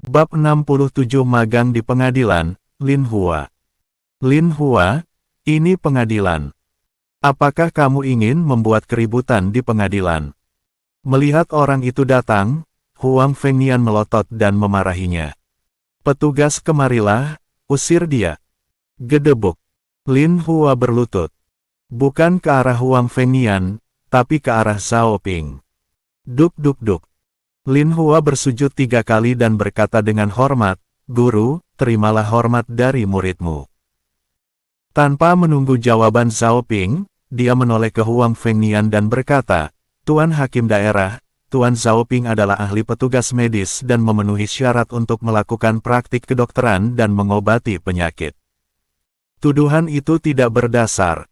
Bab 67 Magang di Pengadilan, Lin Hua. Lin Hua, ini pengadilan. Apakah kamu ingin membuat keributan di pengadilan? Melihat orang itu datang, Huang Fengnian melotot dan memarahinya. Petugas, kemarilah, usir dia. Gedebuk. Lin Hua berlutut. Bukan ke arah Huang Fengnian, tapi ke arah Zhao Ping. Duk duk duk. Lin Hua bersujud 3 kali dan berkata dengan hormat, "Guru, terimalah hormat dari muridmu." Tanpa menunggu jawaban Zhao Ping, dia menoleh ke Huang Fengnian dan berkata, "Tuan Hakim Daerah, Tuan Zhao Ping adalah ahli petugas medis dan memenuhi syarat untuk melakukan praktik kedokteran dan mengobati penyakit. Tuduhan itu tidak berdasar.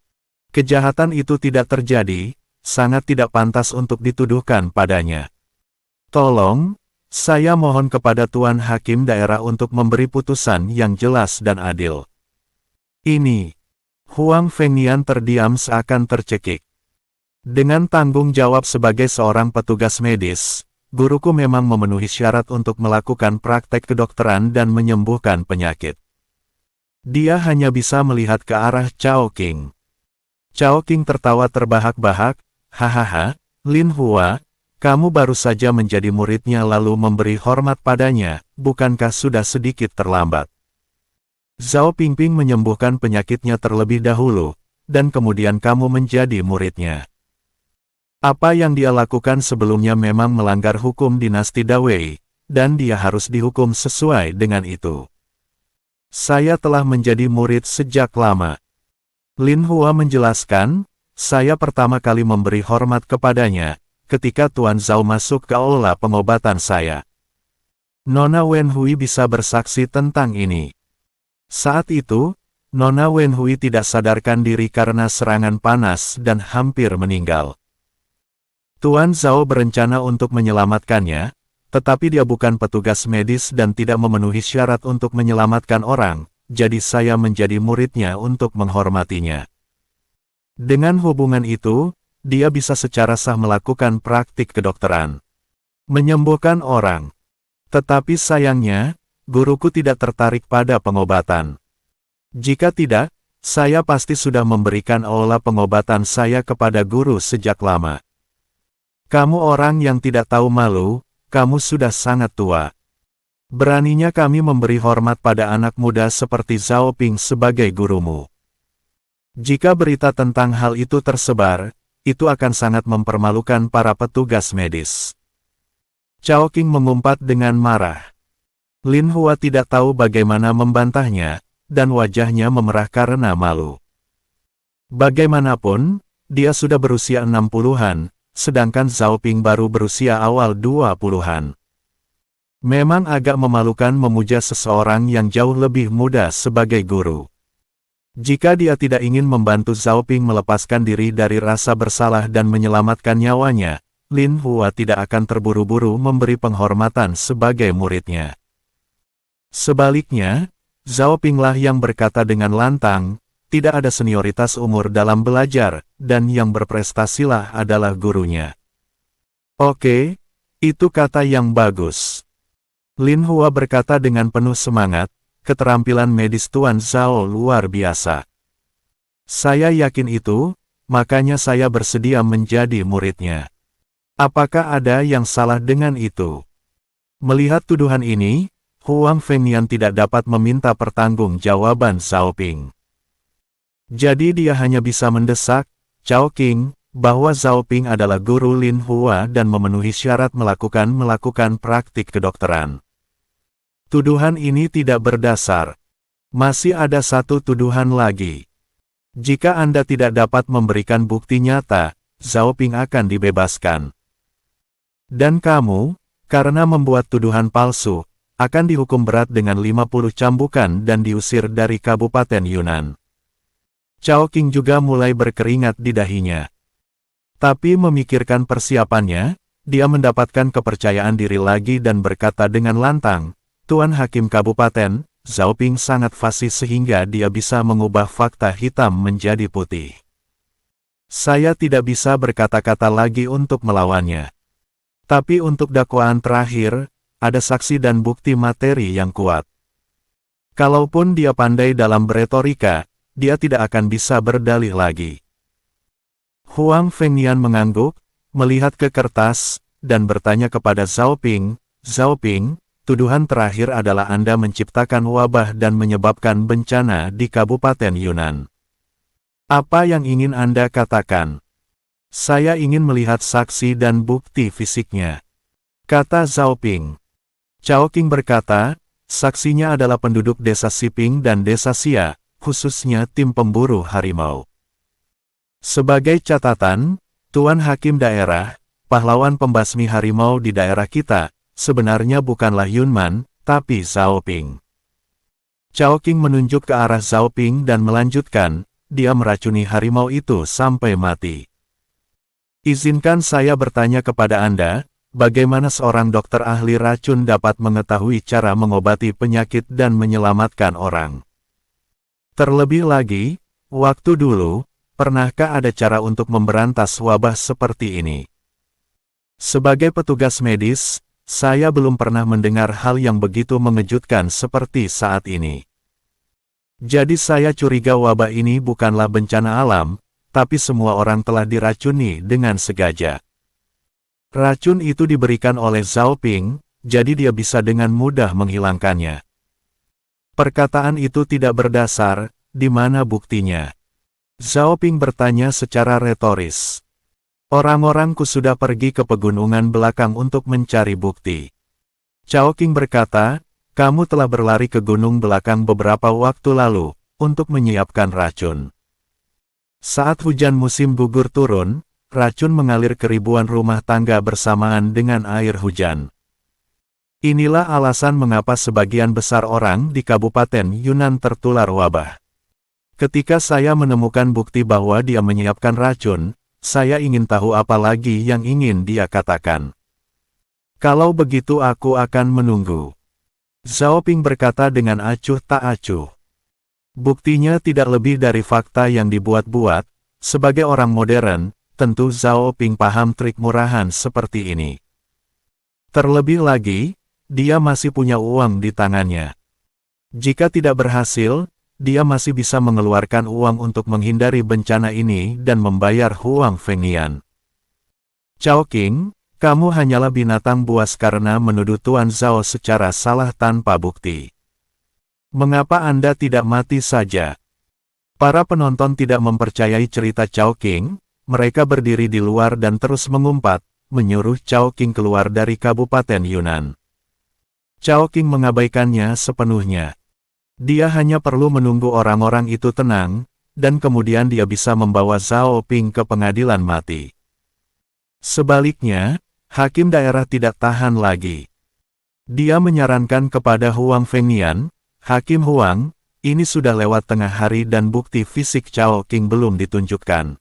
Kejahatan itu tidak terjadi, sangat tidak pantas untuk dituduhkan padanya. Tolong, saya mohon kepada Tuan Hakim Daerah untuk memberi putusan yang jelas dan adil." Ini. Huang Fengnian terdiam seakan tercekik. Dengan tanggung jawab sebagai seorang petugas medis, guruku memang memenuhi syarat untuk melakukan praktek kedokteran dan menyembuhkan penyakit. Dia hanya bisa melihat ke arah Cao Qing. Cao Qing tertawa terbahak-bahak, "Hahaha, Lin Hua, kamu baru saja menjadi muridnya lalu memberi hormat padanya, bukankah sudah sedikit terlambat? Zhao Pingping menyembuhkan penyakitnya terlebih dahulu, dan kemudian kamu menjadi muridnya. Apa yang dia lakukan sebelumnya memang melanggar hukum dinasti Dawei, dan dia harus dihukum sesuai dengan itu. Saya telah menjadi murid sejak lama." Lin Hua menjelaskan, "Saya pertama kali memberi hormat kepadanya, ketika Tuan Zhao masuk ke aula pengobatan saya. Nona Wen Hui bisa bersaksi tentang ini. Saat itu, Nona Wen Hui tidak sadarkan diri karena serangan panas dan hampir meninggal. Tuan Zhao berencana untuk menyelamatkannya, tetapi dia bukan petugas medis dan tidak memenuhi syarat untuk menyelamatkan orang, jadi saya menjadi muridnya untuk menghormatinya. Dengan hubungan itu, dia bisa secara sah melakukan praktik kedokteran. Menyembuhkan orang. Tetapi sayangnya, guruku tidak tertarik pada pengobatan. Jika tidak, saya pasti sudah memberikan aula pengobatan saya kepada guru sejak lama. Kamu orang yang tidak tahu malu, kamu sudah sangat tua. Beraninya kami memberi hormat pada anak muda seperti Zhao Ping sebagai gurumu. Jika berita tentang hal itu tersebar, itu akan sangat mempermalukan para petugas medis." Cao Qing mengumpat dengan marah. Lin Hua tidak tahu bagaimana membantahnya, dan wajahnya memerah karena malu. Bagaimanapun, dia sudah berusia 60-an, sedangkan Zhao Ping baru berusia awal 20-an. Memang agak memalukan memuja seseorang yang jauh lebih muda sebagai guru. Jika dia tidak ingin membantu Zhao Ping melepaskan diri dari rasa bersalah dan menyelamatkan nyawanya, Lin Hua tidak akan terburu-buru memberi penghormatan sebagai muridnya. Sebaliknya, Zhao Pinglah yang berkata dengan lantang, "Tidak ada senioritas umur dalam belajar, dan yang berprestasilah adalah gurunya." "Oke, itu kata yang bagus." Lin Hua berkata dengan penuh semangat, "Keterampilan medis Tuan Zhao luar biasa. Saya yakin itu, makanya saya bersedia menjadi muridnya. Apakah ada yang salah dengan itu?" Melihat tuduhan ini, Huang Fengnian tidak dapat meminta pertanggungjawaban Zhao Ping. Jadi dia hanya bisa mendesak, "Cao Qing, bahwa Zhao Ping adalah guru Lin Hua dan memenuhi syarat melakukan praktik kedokteran. Tuduhan ini tidak berdasar. Masih ada satu tuduhan lagi. Jika Anda tidak dapat memberikan bukti nyata, Zhao Ping akan dibebaskan. Dan kamu, karena membuat tuduhan palsu, akan dihukum berat dengan 50 cambukan dan diusir dari Kabupaten Yunnan." Cao Qing juga mulai berkeringat di dahinya. Tapi memikirkan persiapannya, dia mendapatkan kepercayaan diri lagi dan berkata dengan lantang, "Tuan Hakim Kabupaten, Zhao Ping sangat fasih sehingga dia bisa mengubah fakta hitam menjadi putih. Saya tidak bisa berkata-kata lagi untuk melawannya. Tapi untuk dakwaan terakhir, ada saksi dan bukti materi yang kuat. Kalaupun dia pandai dalam beretorika, dia tidak akan bisa berdalih lagi. Huang Fengnian mengangguk, melihat ke kertas, dan bertanya kepada Zhao Ping, "Zhao Ping, tuduhan terakhir adalah Anda menciptakan wabah dan menyebabkan bencana di Kabupaten Yunnan. Apa yang ingin Anda katakan?" "Saya ingin melihat saksi dan bukti fisiknya," kata Zhao Ping. Chao Qing berkata, "Saksinya adalah penduduk desa Siping dan desa Xia, khususnya tim pemburu harimau. Sebagai catatan, Tuan Hakim Daerah, pahlawan pembasmi harimau di daerah kita, sebenarnya bukanlah Yunman, tapi Zhao Ping." Chao Qing menunjuk ke arah Zhao Ping dan melanjutkan, "Dia meracuni harimau itu sampai mati. Izinkan saya bertanya kepada Anda, bagaimana seorang dokter ahli racun dapat mengetahui cara mengobati penyakit dan menyelamatkan orang? Terlebih lagi, waktu dulu, pernahkah ada cara untuk memberantas wabah seperti ini? Sebagai petugas medis, saya belum pernah mendengar hal yang begitu mengejutkan seperti saat ini. Jadi saya curiga wabah ini bukanlah bencana alam, tapi semua orang telah diracuni dengan sengaja. Racun itu diberikan oleh Zhao Ping, jadi dia bisa dengan mudah menghilangkannya. Perkataan itu tidak berdasar, di mana buktinya?" Zhao Ping bertanya secara retoris. "Orang-orangku sudah pergi ke pegunungan belakang untuk mencari bukti." Chao Qing berkata, "Kamu telah berlari ke gunung belakang beberapa waktu lalu, untuk menyiapkan racun. Saat hujan musim gugur turun, racun mengalir ke ribuan rumah tangga bersamaan dengan air hujan. Inilah alasan mengapa sebagian besar orang di Kabupaten Yunnan tertular wabah. Ketika saya menemukan bukti bahwa dia menyiapkan racun, saya ingin tahu apa lagi yang ingin dia katakan. Kalau begitu aku akan menunggu." Zhao Ping berkata dengan acuh tak acuh. Buktinya tidak lebih dari fakta yang dibuat-buat. Sebagai orang modern, tentu Zhao Ping paham trik murahan seperti ini. Terlebih lagi, dia masih punya uang di tangannya. Jika tidak berhasil, dia masih bisa mengeluarkan uang untuk menghindari bencana ini dan membayar Huang Fengnian. "Chao Qing, kamu hanyalah binatang buas karena menuduh Tuan Zhao secara salah tanpa bukti. Mengapa Anda tidak mati saja?" Para penonton tidak mempercayai cerita Chao Qing, mereka berdiri di luar dan terus mengumpat, menyuruh Chao Qing keluar dari Kabupaten Yunnan. Chao Qing mengabaikannya sepenuhnya. Dia hanya perlu menunggu orang-orang itu tenang, dan kemudian dia bisa membawa Zhao Ping ke pengadilan mati. Sebaliknya, hakim daerah tidak tahan lagi. Dia menyarankan kepada Huang Fengnian, "Hakim Huang, ini sudah lewat tengah hari dan bukti fisik Chao Qing belum ditunjukkan.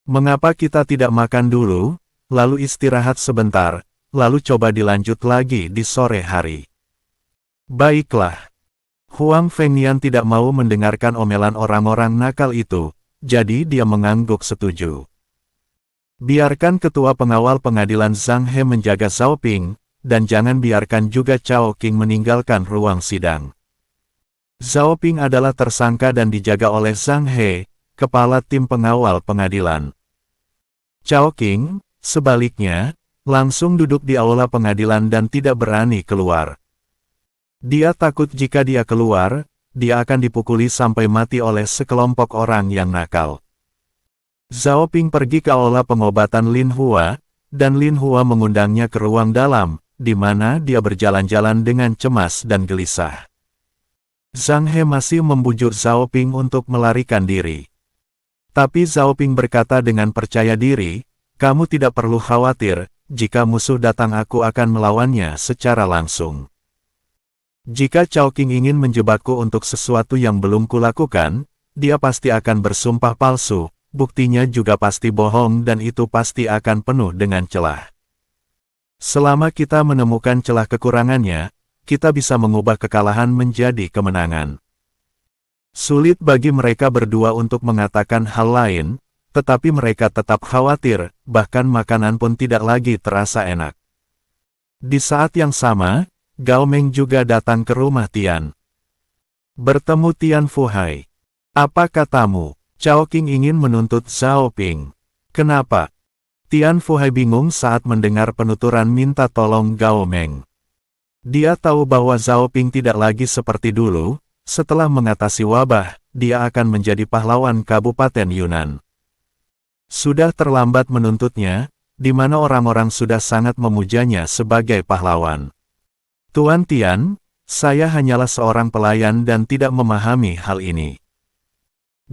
Mengapa kita tidak makan dulu, lalu istirahat sebentar, lalu coba dilanjut lagi di sore hari?" "Baiklah." Huang Fengnian tidak mau mendengarkan omelan orang-orang nakal itu, jadi dia mengangguk setuju. "Biarkan ketua pengawal pengadilan Zhang He menjaga Zhao Ping, dan jangan biarkan juga Chao Qing meninggalkan ruang sidang." Zhao Ping adalah tersangka dan dijaga oleh Zhang He, kepala tim pengawal pengadilan. Chao Qing, sebaliknya, langsung duduk di aula pengadilan dan tidak berani keluar. Dia takut jika dia keluar, dia akan dipukuli sampai mati oleh sekelompok orang yang nakal. Zhao Ping pergi ke aula pengobatan Lin Hua, dan Lin Hua mengundangnya ke ruang dalam, di mana dia berjalan-jalan dengan cemas dan gelisah. Zhang He masih membujuk Zhao Ping untuk melarikan diri. Tapi Zhao Ping berkata dengan percaya diri, "Kamu tidak perlu khawatir, jika musuh datang aku akan melawannya secara langsung. Jika Chao Qing ingin menjebakku untuk sesuatu yang belum kulakukan, dia pasti akan bersumpah palsu, buktinya juga pasti bohong dan itu pasti akan penuh dengan celah. Selama kita menemukan celah kekurangannya, kita bisa mengubah kekalahan menjadi kemenangan." Sulit bagi mereka berdua untuk mengatakan hal lain, tetapi mereka tetap khawatir, bahkan makanan pun tidak lagi terasa enak. Di saat yang sama, Gao Meng juga datang ke rumah Tian. Bertemu Tian Fuhai. Apa katamu? Chao Qing ingin menuntut Zhao Ping. Kenapa? Tian Fuhai bingung saat mendengar penuturan minta tolong Gao Meng. Dia tahu bahwa Zhao Ping tidak lagi seperti dulu, setelah mengatasi wabah, dia akan menjadi pahlawan Kabupaten Yunnan. Sudah terlambat menuntutnya, di mana orang-orang sudah sangat memujanya sebagai pahlawan. Tuan Tian, saya hanyalah seorang pelayan dan tidak memahami hal ini.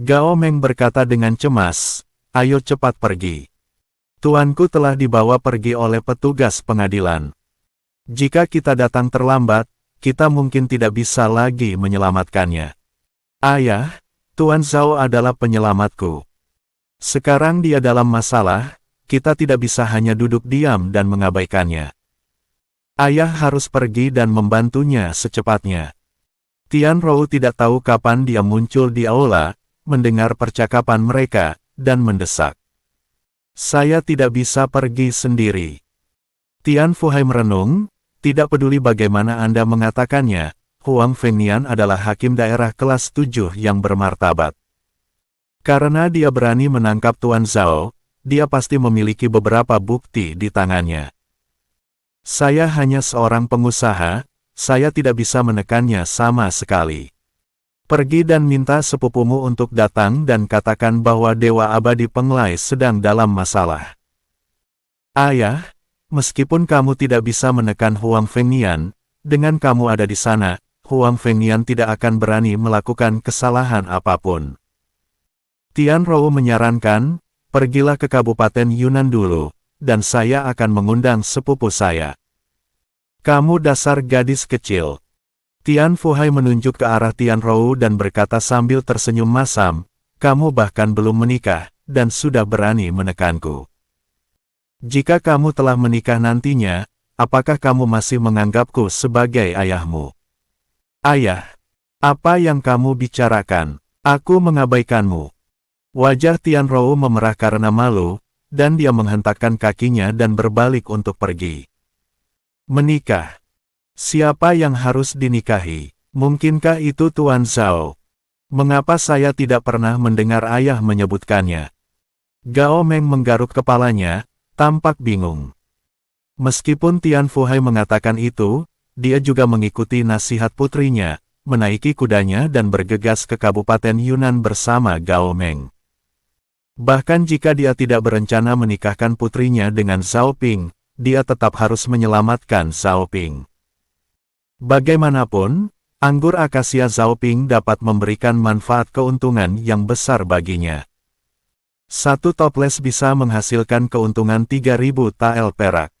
Gao Meng berkata dengan cemas, ayo cepat pergi. Tuanku telah dibawa pergi oleh petugas pengadilan. Jika kita datang terlambat, kita mungkin tidak bisa lagi menyelamatkannya. Ayah, Tuan Zhao adalah penyelamatku. Sekarang dia dalam masalah, kita tidak bisa hanya duduk diam dan mengabaikannya. Ayah harus pergi dan membantunya secepatnya. Tian Rou tidak tahu kapan dia muncul di aula, mendengar percakapan mereka, dan mendesak. Saya tidak bisa pergi sendiri. Tian Fuhai merenung, tidak peduli bagaimana Anda mengatakannya, Huang Fengnian adalah hakim daerah kelas 7 yang bermartabat. Karena dia berani menangkap Tuan Zhao, dia pasti memiliki beberapa bukti di tangannya. Saya hanya seorang pengusaha, saya tidak bisa menekannya sama sekali. Pergi dan minta sepupumu untuk datang dan katakan bahwa Dewa Abadi Penglai sedang dalam masalah. Ayah, meskipun kamu tidak bisa menekan Huang Fengnian, dengan kamu ada di sana, Huang Fengnian tidak akan berani melakukan kesalahan apapun. Tian Rou menyarankan, pergilah ke Kabupaten Yunnan dulu, dan saya akan mengundang sepupu saya. Kamu dasar gadis kecil. Tian Fuhai menunjuk ke arah Tian Rou dan berkata sambil tersenyum masam, kamu bahkan belum menikah, dan sudah berani menekanku. Jika kamu telah menikah nantinya, apakah kamu masih menganggapku sebagai ayahmu? Ayah, apa yang kamu bicarakan? Aku mengabaikanmu. Wajah Tian Rou memerah karena malu, dan dia menghentakkan kakinya dan berbalik untuk pergi. Menikah. Siapa yang harus dinikahi? Mungkinkah itu Tuan Zhao? Mengapa saya tidak pernah mendengar ayah menyebutkannya? Gao Meng menggaruk kepalanya, tampak bingung. Meskipun Tian Fuhai mengatakan itu, dia juga mengikuti nasihat putrinya, menaiki kudanya dan bergegas ke Kabupaten Yunnan bersama Gao Meng. Bahkan jika dia tidak berencana menikahkan putrinya dengan Zhao Ping, dia tetap harus menyelamatkan Zhao Ping. Bagaimanapun, anggur akasia Zhao Ping dapat memberikan manfaat keuntungan yang besar baginya. Satu toples bisa menghasilkan keuntungan 3.000 tael perak.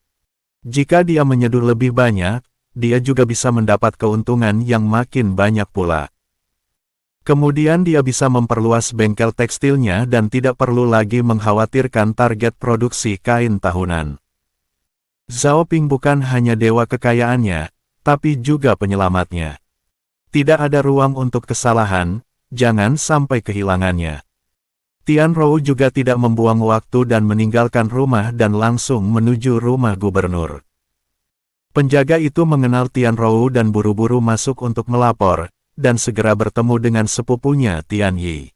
Jika dia menyeduh lebih banyak, dia juga bisa mendapat keuntungan yang makin banyak pula. Kemudian dia bisa memperluas bengkel tekstilnya dan tidak perlu lagi mengkhawatirkan target produksi kain tahunan. Zhao Ping bukan hanya dewa kekayaannya, tapi juga penyelamatnya. Tidak ada ruang untuk kesalahan, jangan sampai kehilangannya. Tian Rou juga tidak membuang waktu dan meninggalkan rumah dan langsung menuju rumah gubernur. Penjaga itu mengenal Tian Rou dan buru-buru masuk untuk melapor, dan segera bertemu dengan sepupunya Tian Yi.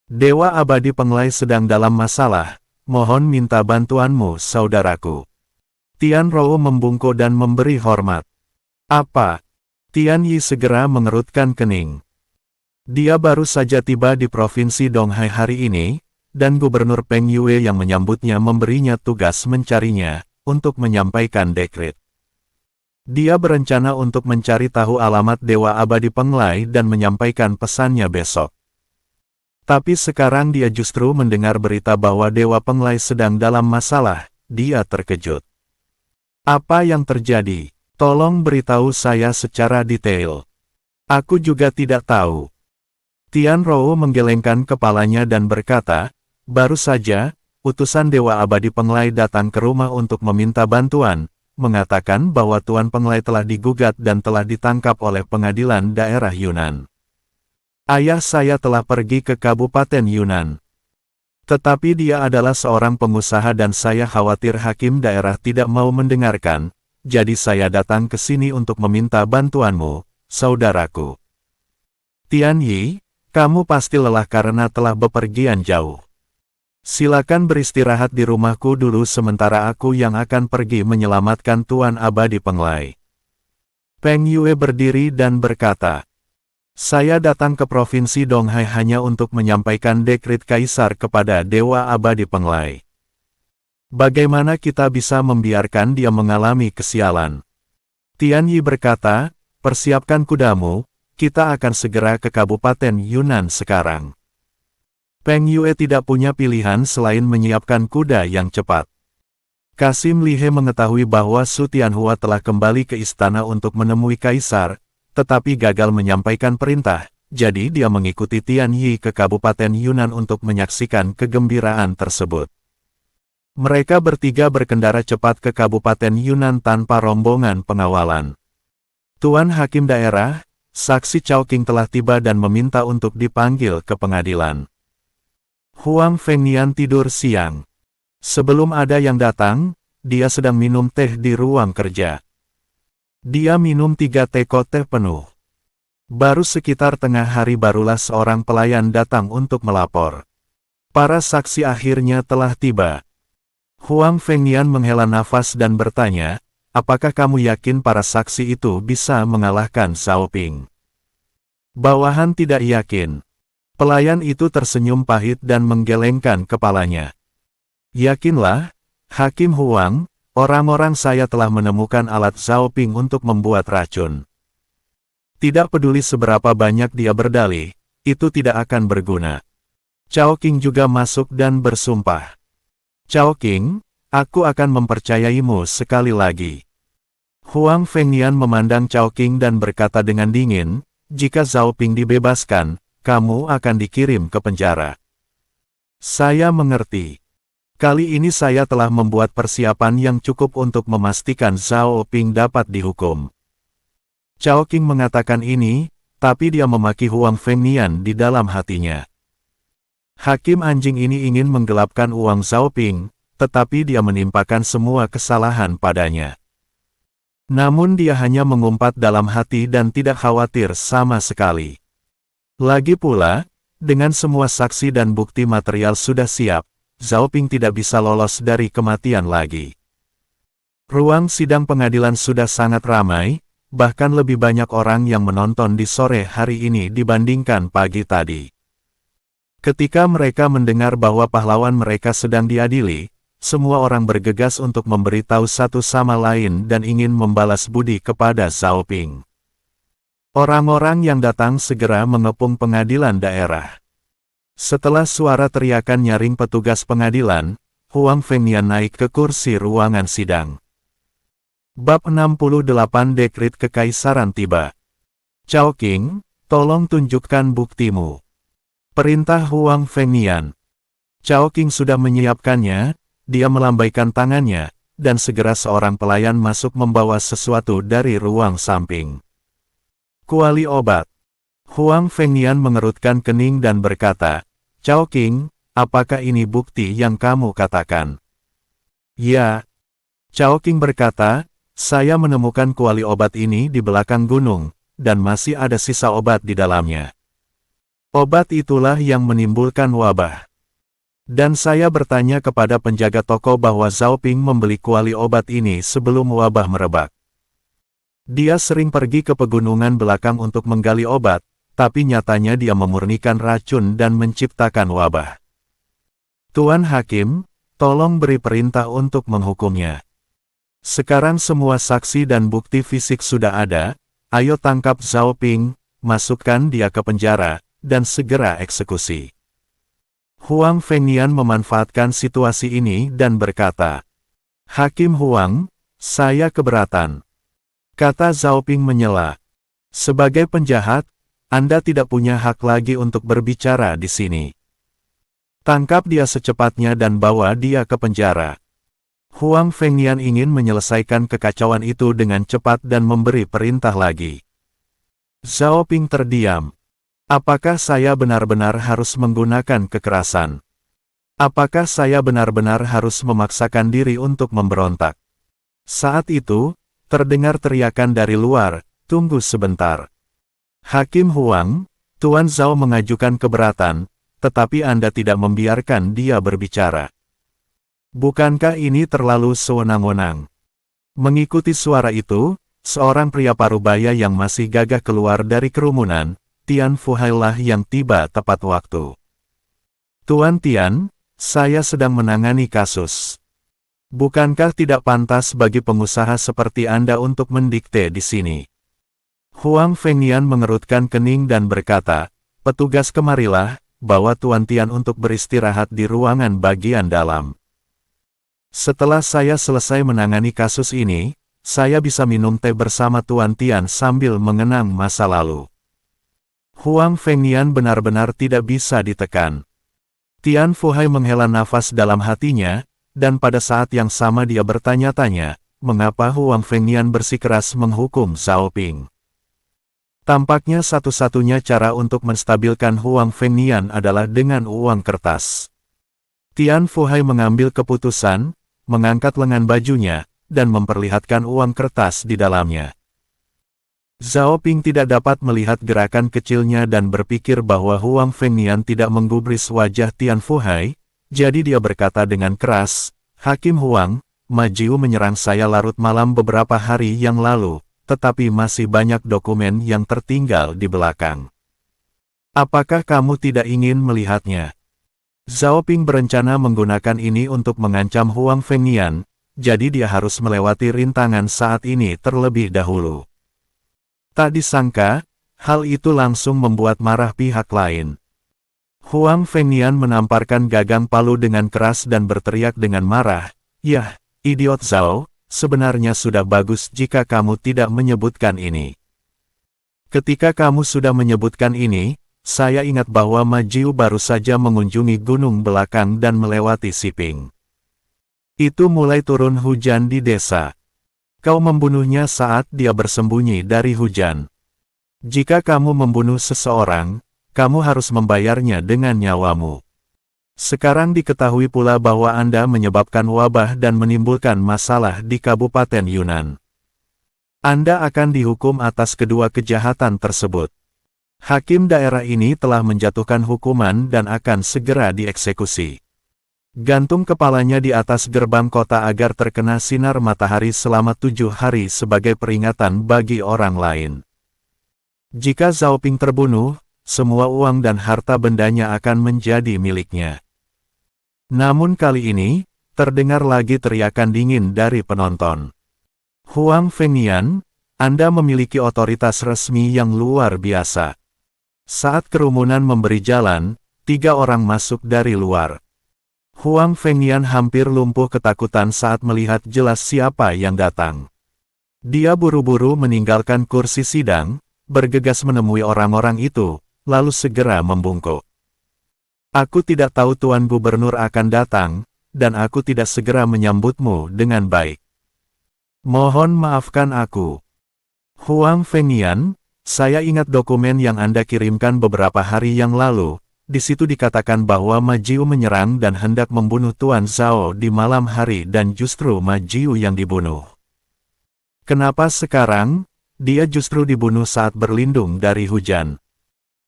Dewa Abadi Penglai sedang dalam masalah, mohon minta bantuanmu saudaraku. Tian Rou membungkuk dan memberi hormat. Apa? Tian Yi segera mengerutkan kening. Dia baru saja tiba di Provinsi Donghai hari ini, dan Gubernur Peng Yue yang menyambutnya memberinya tugas mencarinya, untuk menyampaikan dekret. Dia berencana untuk mencari tahu alamat Dewa Abadi Penglai dan menyampaikan pesannya besok. Tapi sekarang dia justru mendengar berita bahwa Dewa Penglai sedang dalam masalah, dia terkejut. Apa yang terjadi? Tolong beritahu saya secara detail. Aku juga tidak tahu. Tian Rou menggelengkan kepalanya dan berkata, baru saja, utusan Dewa Abadi Penglai datang ke rumah untuk meminta bantuan, mengatakan bahwa Tuan Penglai telah digugat dan telah ditangkap oleh pengadilan daerah Yunnan. Ayah saya telah pergi ke Kabupaten Yunnan. Tetapi dia adalah seorang pengusaha dan saya khawatir hakim daerah tidak mau mendengarkan, jadi saya datang ke sini untuk meminta bantuanmu, saudaraku. Tian Yi, kamu pasti lelah karena telah bepergian jauh. Silakan beristirahat di rumahku dulu sementara aku yang akan pergi menyelamatkan Tuan Abadi Penglai. Peng Yue berdiri dan berkata, saya datang ke Provinsi Donghai hanya untuk menyampaikan dekret kaisar kepada Dewa Abadi Penglai. Bagaimana kita bisa membiarkan dia mengalami kesialan? Tian Yi berkata, persiapkan kudamu, kita akan segera ke Kabupaten Yunnan sekarang. Peng Yue tidak punya pilihan selain menyiapkan kuda yang cepat. Kasim Lihe mengetahui bahwa Su Tianhua telah kembali ke istana untuk menemui kaisar, tetapi gagal menyampaikan perintah, jadi dia mengikuti Tian Yi ke Kabupaten Yunnan untuk menyaksikan kegembiraan tersebut. Mereka bertiga berkendara cepat ke Kabupaten Yunnan tanpa rombongan pengawalan. Tuan Hakim Daerah, saksi Chao Qing telah tiba dan meminta untuk dipanggil ke pengadilan. Huang Fengnian tidur siang. Sebelum ada yang datang, dia sedang minum teh di ruang kerja. Dia minum 3 teko teh penuh. Baru sekitar tengah hari barulah seorang pelayan datang untuk melapor. Para saksi akhirnya telah tiba. Huang Fengnian menghela nafas dan bertanya, apakah kamu yakin para saksi itu bisa mengalahkan Zhao Ping? Bawahan tidak yakin. Pelayan itu tersenyum pahit dan menggelengkan kepalanya. Yakinlah, Hakim Huang, orang-orang saya telah menemukan alat Zhao Ping untuk membuat racun. Tidak peduli seberapa banyak dia berdalih, itu tidak akan berguna. Chao Qing juga masuk dan bersumpah. Chao Qing, aku akan mempercayaimu sekali lagi. Huang Fengnian memandang Chao Qing dan berkata dengan dingin, jika Zhao Ping dibebaskan, kamu akan dikirim ke penjara. Saya mengerti. Kali ini saya telah membuat persiapan yang cukup untuk memastikan Zhao Ping dapat dihukum. Chao Qing mengatakan ini, tapi dia memaki Huang Fengnian di dalam hatinya. Hakim anjing ini ingin menggelapkan uang Zhao Ping, tetapi dia menimpakan semua kesalahan padanya. Namun dia hanya mengumpat dalam hati dan tidak khawatir sama sekali. Lagi pula, dengan semua saksi dan bukti material sudah siap, Zhao Ping tidak bisa lolos dari kematian lagi. Ruang sidang pengadilan sudah sangat ramai, bahkan lebih banyak orang yang menonton di sore hari ini dibandingkan pagi tadi. Ketika mereka mendengar bahwa pahlawan mereka sedang diadili, semua orang bergegas untuk memberitahu satu sama lain dan ingin membalas budi kepada Zhao Ping. Orang-orang yang datang segera mengepung pengadilan daerah. Setelah suara teriakan nyaring petugas pengadilan, Huang Fengnian naik ke kursi ruangan sidang. Bab 68 Dekret Kekaisaran tiba. Chao Qing, tolong tunjukkan buktimu. Perintah Huang Fengnian. Chao Qing sudah menyiapkannya, dia melambaikan tangannya, dan segera seorang pelayan masuk membawa sesuatu dari ruang samping. Kuali obat. Huang Fengnian mengerutkan kening dan berkata, Chao Qing, apakah ini bukti yang kamu katakan? Ya. Chao Qing berkata, saya menemukan kuali obat ini di belakang gunung, dan masih ada sisa obat di dalamnya. Obat itulah yang menimbulkan wabah. Dan saya bertanya kepada penjaga toko bahwa Zhao Ping membeli kuali obat ini sebelum wabah merebak. Dia sering pergi ke pegunungan belakang untuk menggali obat, tapi nyatanya dia memurnikan racun dan menciptakan wabah. Tuan Hakim, tolong beri perintah untuk menghukumnya. Sekarang semua saksi dan bukti fisik sudah ada, ayo tangkap Zhao Ping, masukkan dia ke penjara, dan segera eksekusi. Huang Fengnian memanfaatkan situasi ini dan berkata, Hakim Huang, saya keberatan. Kata Zhao Ping menyela. Sebagai penjahat, Anda tidak punya hak lagi untuk berbicara di sini. Tangkap dia secepatnya dan bawa dia ke penjara. Huang Fengnian ingin menyelesaikan kekacauan itu dengan cepat dan memberi perintah lagi. Zhao Ping terdiam. Apakah saya benar-benar harus menggunakan kekerasan? Apakah saya benar-benar harus memaksakan diri untuk memberontak? Saat itu, Terdengar teriakan dari luar, "Tunggu sebentar. Hakim Huang, Tuan Zhao mengajukan keberatan, tetapi Anda tidak membiarkan dia berbicara. Bukankah ini terlalu sewenang-wenang?" Mengikuti suara itu, seorang pria parubaya yang masih gagah keluar dari kerumunan, Tian Fuhai lah yang tiba tepat waktu. "Tuan Tian, saya sedang menangani kasus. Bukankah tidak pantas bagi pengusaha seperti Anda untuk mendikte di sini?" Huang Fengnian mengerutkan kening dan berkata, "Petugas kemarilah, bawa Tuan Tian untuk beristirahat di ruangan bagian dalam. Setelah saya selesai menangani kasus ini, saya bisa minum teh bersama Tuan Tian sambil mengenang masa lalu." Huang Fengnian benar-benar tidak bisa ditekan. Tian Fuhai menghela nafas dalam hatinya, dan pada saat yang sama dia bertanya-tanya, mengapa Huang Fengnian bersikeras menghukum Zhao Ping. Tampaknya satu-satunya cara untuk menstabilkan Huang Fengnian adalah dengan uang kertas. Tian Fuhai mengambil keputusan, mengangkat lengan bajunya, dan memperlihatkan uang kertas di dalamnya. Zhao Ping tidak dapat melihat gerakan kecilnya dan berpikir bahwa Huang Fengnian tidak menggubris wajah Tian Fuhai, jadi dia berkata dengan keras, "Hakim Huang, Ma Jiu menyerang saya larut malam beberapa hari yang lalu, tetapi masih banyak dokumen yang tertinggal di belakang. Apakah kamu tidak ingin melihatnya?" Zhao Ping berencana menggunakan ini untuk mengancam Huang Fengnian, jadi dia harus melewati rintangan saat ini terlebih dahulu. Tak disangka, hal itu langsung membuat marah pihak lain. Huang Fengnian menamparkan gagang palu dengan keras dan berteriak dengan marah, "Yah, idiot Zhao, sebenarnya sudah bagus jika kamu tidak menyebutkan ini. Ketika kamu sudah menyebutkan ini, saya ingat bahwa Ma Jiu baru saja mengunjungi gunung belakang dan melewati Siping. Itu mulai turun hujan di desa. Kau membunuhnya saat dia bersembunyi dari hujan. Jika kamu membunuh seseorang, kamu harus membayarnya dengan nyawamu. Sekarang diketahui pula bahwa Anda menyebabkan wabah dan menimbulkan masalah di Kabupaten Yunnan. Anda akan dihukum atas kedua kejahatan tersebut. Hakim daerah ini telah menjatuhkan hukuman dan akan segera dieksekusi. Gantung kepalanya di atas gerbang kota agar terkena sinar matahari selama 7 hari sebagai peringatan bagi orang lain. Jika Zhao Ping terbunuh, semua uang dan harta bendanya akan menjadi miliknya." Namun kali ini, terdengar lagi teriakan dingin dari penonton. "Huang Fengnian, Anda memiliki otoritas resmi yang luar biasa." Saat kerumunan memberi jalan, 3 orang masuk dari luar. Huang Fengnian hampir lumpuh ketakutan saat melihat jelas siapa yang datang. Dia buru-buru meninggalkan kursi sidang, bergegas menemui orang-orang itu, lalu segera membungkuk. "Aku tidak tahu Tuan Gubernur akan datang, dan aku tidak segera menyambutmu dengan baik. Mohon maafkan aku." "Huang Fengnian, saya ingat dokumen yang Anda kirimkan beberapa hari yang lalu. Di situ dikatakan bahwa Ma Jiu menyerang dan hendak membunuh Tuan Zhao di malam hari dan justru Ma Jiu yang dibunuh. Kenapa sekarang, dia justru dibunuh saat berlindung dari hujan?"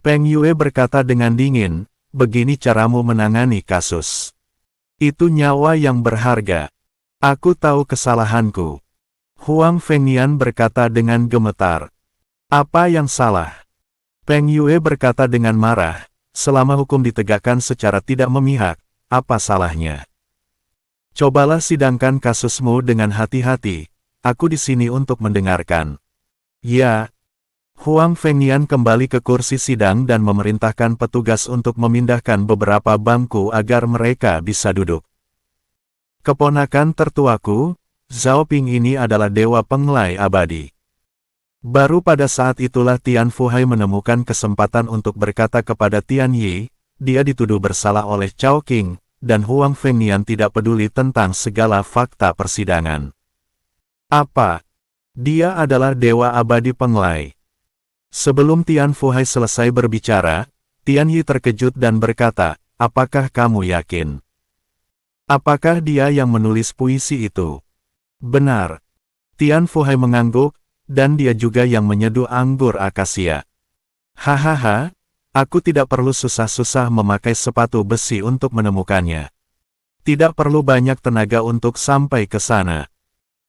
Peng Yue berkata dengan dingin, "Begini caramu menangani kasus. Itu nyawa yang berharga. Aku tahu kesalahanku." Huang Fengnian berkata dengan gemetar, "Apa yang salah?" Peng Yue berkata dengan marah, "Selama hukum ditegakkan secara tidak memihak, apa salahnya? Cobalah sidangkan kasusmu dengan hati-hati, aku di sini untuk mendengarkan." "Ya." Huang Fengnian kembali ke kursi sidang dan memerintahkan petugas untuk memindahkan beberapa bangku agar mereka bisa duduk. "Keponakan tertuaku, Zhao Ping ini adalah dewa pengelai abadi." Baru pada saat itulah Tian Fuhai menemukan kesempatan untuk berkata kepada Tian Yi, dia dituduh bersalah oleh Cao Qing, dan Huang Fengnian tidak peduli tentang segala fakta persidangan. "Apa? Dia adalah dewa abadi pengelai." Sebelum Tian Fuhai selesai berbicara, Tian Yi terkejut dan berkata, "Apakah kamu yakin? Apakah dia yang menulis puisi itu?" "Benar." Tian Fuhai mengangguk, dan dia juga yang menyeduh anggur akasia. Hahaha, aku tidak perlu susah-susah memakai sepatu besi untuk menemukannya. Tidak perlu banyak tenaga untuk sampai ke sana.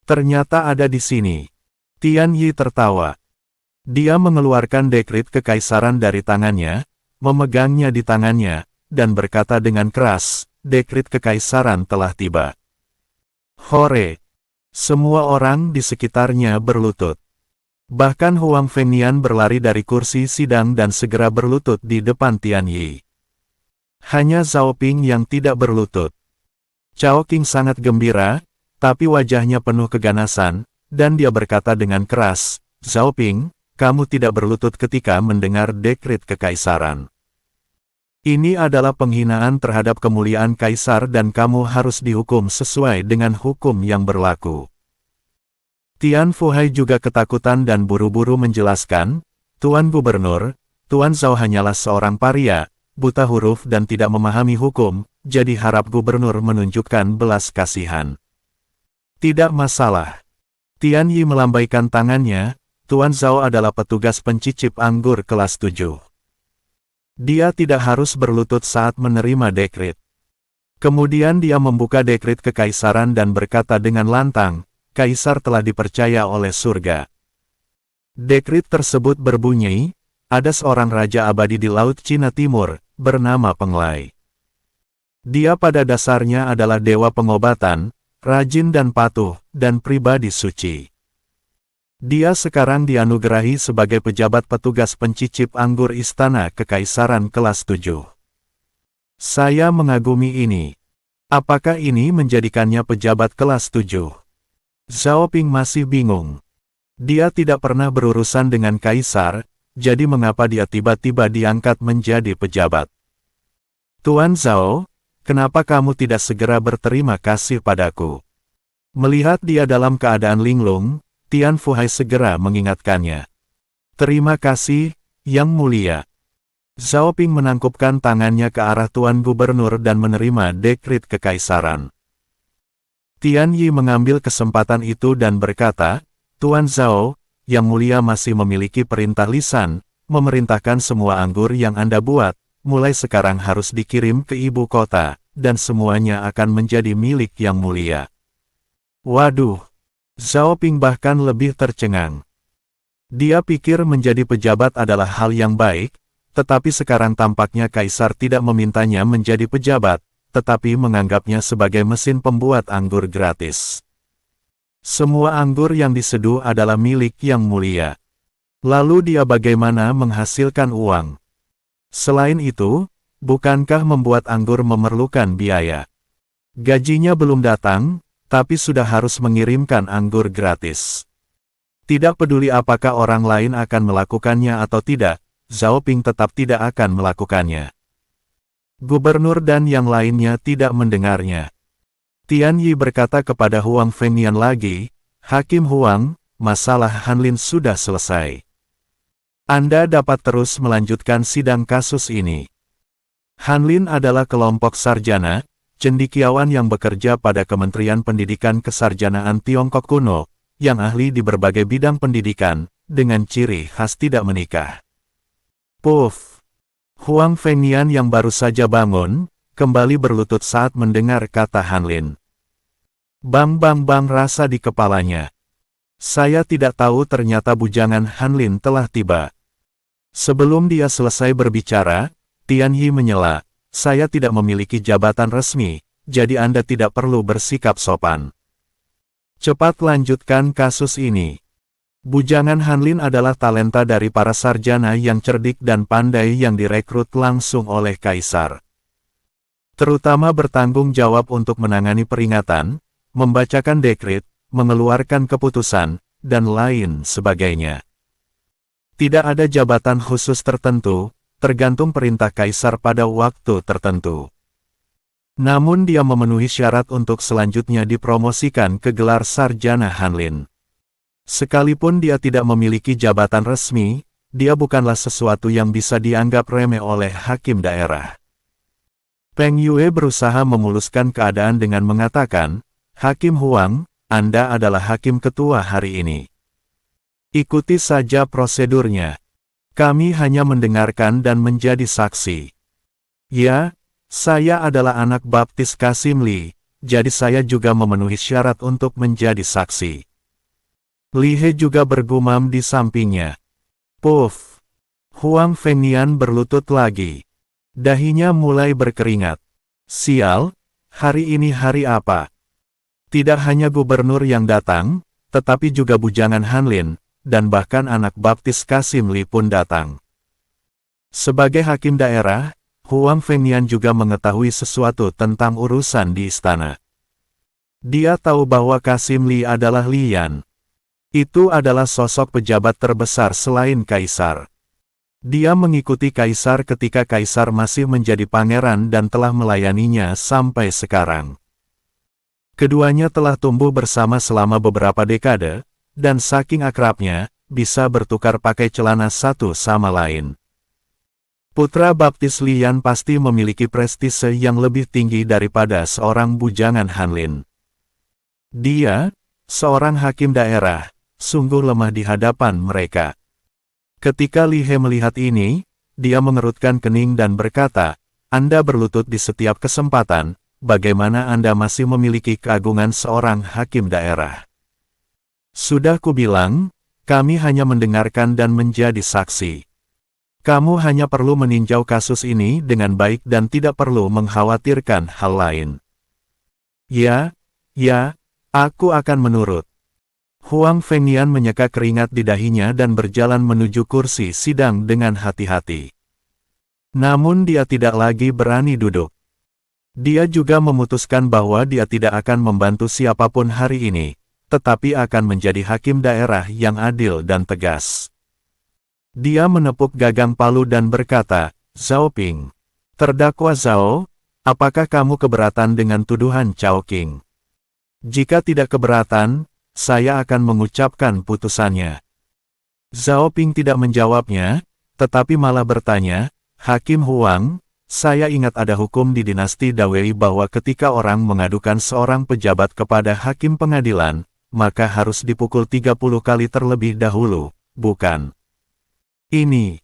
Ternyata ada di sini. Tian Yi tertawa. Dia mengeluarkan dekrit kekaisaran dari tangannya, memegangnya di tangannya, dan berkata dengan keras, dekrit kekaisaran telah tiba. Hore! Semua orang di sekitarnya berlutut. Bahkan Huang Fengnian berlari dari kursi sidang dan segera berlutut di depan Tian Yi. Hanya Zhao Ping yang tidak berlutut. Cao Qing sangat gembira, tapi wajahnya penuh keganasan, dan dia berkata dengan keras, Zhao Ping, kamu tidak berlutut ketika mendengar dekrit kekaisaran. Ini adalah penghinaan terhadap kemuliaan kaisar dan kamu harus dihukum sesuai dengan hukum yang berlaku. Tian Fuhai juga ketakutan dan buru-buru menjelaskan, Tuan Gubernur, Tuan Zhao hanyalah seorang paria, buta huruf dan tidak memahami hukum, jadi harap Gubernur menunjukkan belas kasihan. Tidak masalah. Tian Yi melambaikan tangannya, Tuan Zhao adalah petugas pencicip anggur kelas 7. Dia tidak harus berlutut saat menerima dekrit. Kemudian dia membuka dekrit kekaisaran dan berkata dengan lantang, Kaisar telah dipercaya oleh surga. Dekrit tersebut berbunyi, ada seorang raja abadi di Laut Cina Timur, bernama Penglai. Dia pada dasarnya adalah dewa pengobatan, rajin dan patuh, dan pribadi suci. Dia sekarang dianugerahi sebagai pejabat petugas pencicip anggur Istana Kekaisaran kelas 7. Saya mengagumi ini. Apakah ini menjadikannya pejabat kelas 7? Zhao Ping masih bingung. Dia tidak pernah berurusan dengan kaisar, jadi mengapa dia tiba-tiba diangkat menjadi pejabat? Tuan Zhao, kenapa kamu tidak segera berterima kasih padaku? Melihat dia dalam keadaan linglung, Tian Fuhai segera mengingatkannya. Terima kasih, Yang Mulia. Zhao Ping menangkupkan tangannya ke arah Tuan Gubernur dan menerima dekrit kekaisaran. Tian Yi mengambil kesempatan itu dan berkata, Tuan Zhao, Yang Mulia masih memiliki perintah lisan, memerintahkan semua anggur yang Anda buat, mulai sekarang harus dikirim ke ibu kota, dan semuanya akan menjadi milik Yang Mulia. Waduh! Zhao Ping bahkan lebih tercengang. Dia pikir menjadi pejabat adalah hal yang baik, tetapi sekarang tampaknya kaisar tidak memintanya menjadi pejabat, tetapi menganggapnya sebagai mesin pembuat anggur gratis. Semua anggur yang diseduh adalah milik Yang Mulia. Lalu dia bagaimana menghasilkan uang? Selain itu, bukankah membuat anggur memerlukan biaya? Gajinya belum datang, tapi sudah harus mengirimkan anggur gratis. Tidak peduli apakah orang lain akan melakukannya atau tidak, Zhao Ping tetap tidak akan melakukannya. Gubernur dan yang lainnya tidak mendengarnya. Tian Yi berkata kepada Huang Fengnian lagi, Hakim Huang, masalah Hanlin sudah selesai. Anda dapat terus melanjutkan sidang kasus ini. Hanlin adalah kelompok sarjana, cendekiawan yang bekerja pada Kementerian Pendidikan Kesarjanaan Tiongkok kuno, yang ahli di berbagai bidang pendidikan, dengan ciri khas tidak menikah. Puff! Huang Fengnian yang baru saja bangun, kembali berlutut saat mendengar kata Hanlin. Bang bang bang rasa di kepalanya. Saya tidak tahu ternyata bujangan Hanlin telah tiba. Sebelum dia selesai berbicara, Tian Yi menyela. Saya tidak memiliki jabatan resmi, jadi Anda tidak perlu bersikap sopan. Cepat lanjutkan kasus ini. Bujangan Hanlin adalah talenta dari para sarjana yang cerdik dan pandai yang direkrut langsung oleh kaisar. Terutama bertanggung jawab untuk menangani peringatan, membacakan dekrit, mengeluarkan keputusan, dan lain sebagainya. Tidak ada jabatan khusus tertentu, tergantung perintah kaisar pada waktu tertentu. Namun dia memenuhi syarat untuk selanjutnya dipromosikan ke gelar sarjana Hanlin. Sekalipun dia tidak memiliki jabatan resmi, dia bukanlah sesuatu yang bisa dianggap remeh oleh hakim daerah. Peng Yue berusaha memuluskan keadaan dengan mengatakan, Hakim Huang, Anda adalah hakim ketua hari ini. Ikuti saja prosedurnya. Kami hanya mendengarkan dan menjadi saksi. Ya, saya adalah anak baptis Kasim Lee, jadi saya juga memenuhi syarat untuk menjadi saksi. Li He juga bergumam di sampingnya. Puff. Huang Fengnian berlutut lagi. Dahinya mulai berkeringat. Sial, hari ini hari apa? Tidak hanya gubernur yang datang, tetapi juga bujangan Han Lin, dan bahkan anak baptis Kasim Lee pun datang. Sebagai hakim daerah, Huang Fengnian juga mengetahui sesuatu tentang urusan di istana. Dia tahu bahwa Kasim Lee adalah Li Yan. Itu adalah sosok pejabat terbesar selain kaisar. Dia mengikuti kaisar ketika kaisar masih menjadi pangeran dan telah melayaninya sampai sekarang. Keduanya telah tumbuh bersama selama beberapa dekade, dan saking akrabnya, bisa bertukar pakai celana satu sama lain. Putra baptis Li Yan pasti memiliki prestise yang lebih tinggi daripada seorang bujangan Han Lin. Dia, seorang hakim daerah, sungguh lemah di hadapan mereka. Ketika Li He melihat ini, dia mengerutkan kening dan berkata, Anda berlutut di setiap kesempatan, bagaimana Anda masih memiliki keagungan seorang hakim daerah? Sudah kubilang, kami hanya mendengarkan dan menjadi saksi. Kamu hanya perlu meninjau kasus ini dengan baik dan tidak perlu mengkhawatirkan hal lain. Ya, aku akan menurut. Huang Fengnian menyeka keringat di dahinya dan berjalan menuju kursi sidang dengan hati-hati. Namun dia tidak lagi berani duduk. Dia juga memutuskan bahwa dia tidak akan membantu siapapun hari ini, tetapi akan menjadi hakim daerah yang adil dan tegas. Dia menepuk gagang palu dan berkata, Zhao Ping. Terdakwa Zhao, apakah kamu keberatan dengan tuduhan Chao Qing? Jika tidak keberatan, saya akan mengucapkan putusannya. Zhao Ping tidak menjawabnya, tetapi malah bertanya, Hakim Huang, saya ingat ada hukum di dinasti Dawei bahwa ketika orang mengadukan seorang pejabat kepada hakim pengadilan, maka harus dipukul 30 kali terlebih dahulu, bukan? Ini.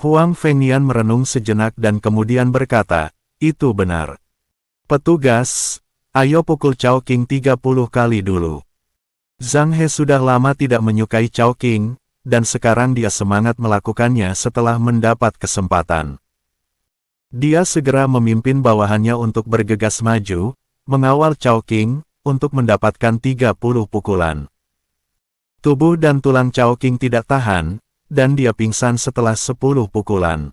Huang Fengnian merenung sejenak dan kemudian berkata, itu benar. Petugas, ayo pukul Chao Qing 30 kali dulu. Zhang He sudah lama tidak menyukai Chao Qing, dan sekarang dia semangat melakukannya setelah mendapat kesempatan. Dia segera memimpin bawahannya untuk bergegas maju, mengawal Chao Qing, untuk mendapatkan 30 pukulan. Tubuh dan tulang Chao Qing tidak tahan, dan dia pingsan setelah 10 pukulan.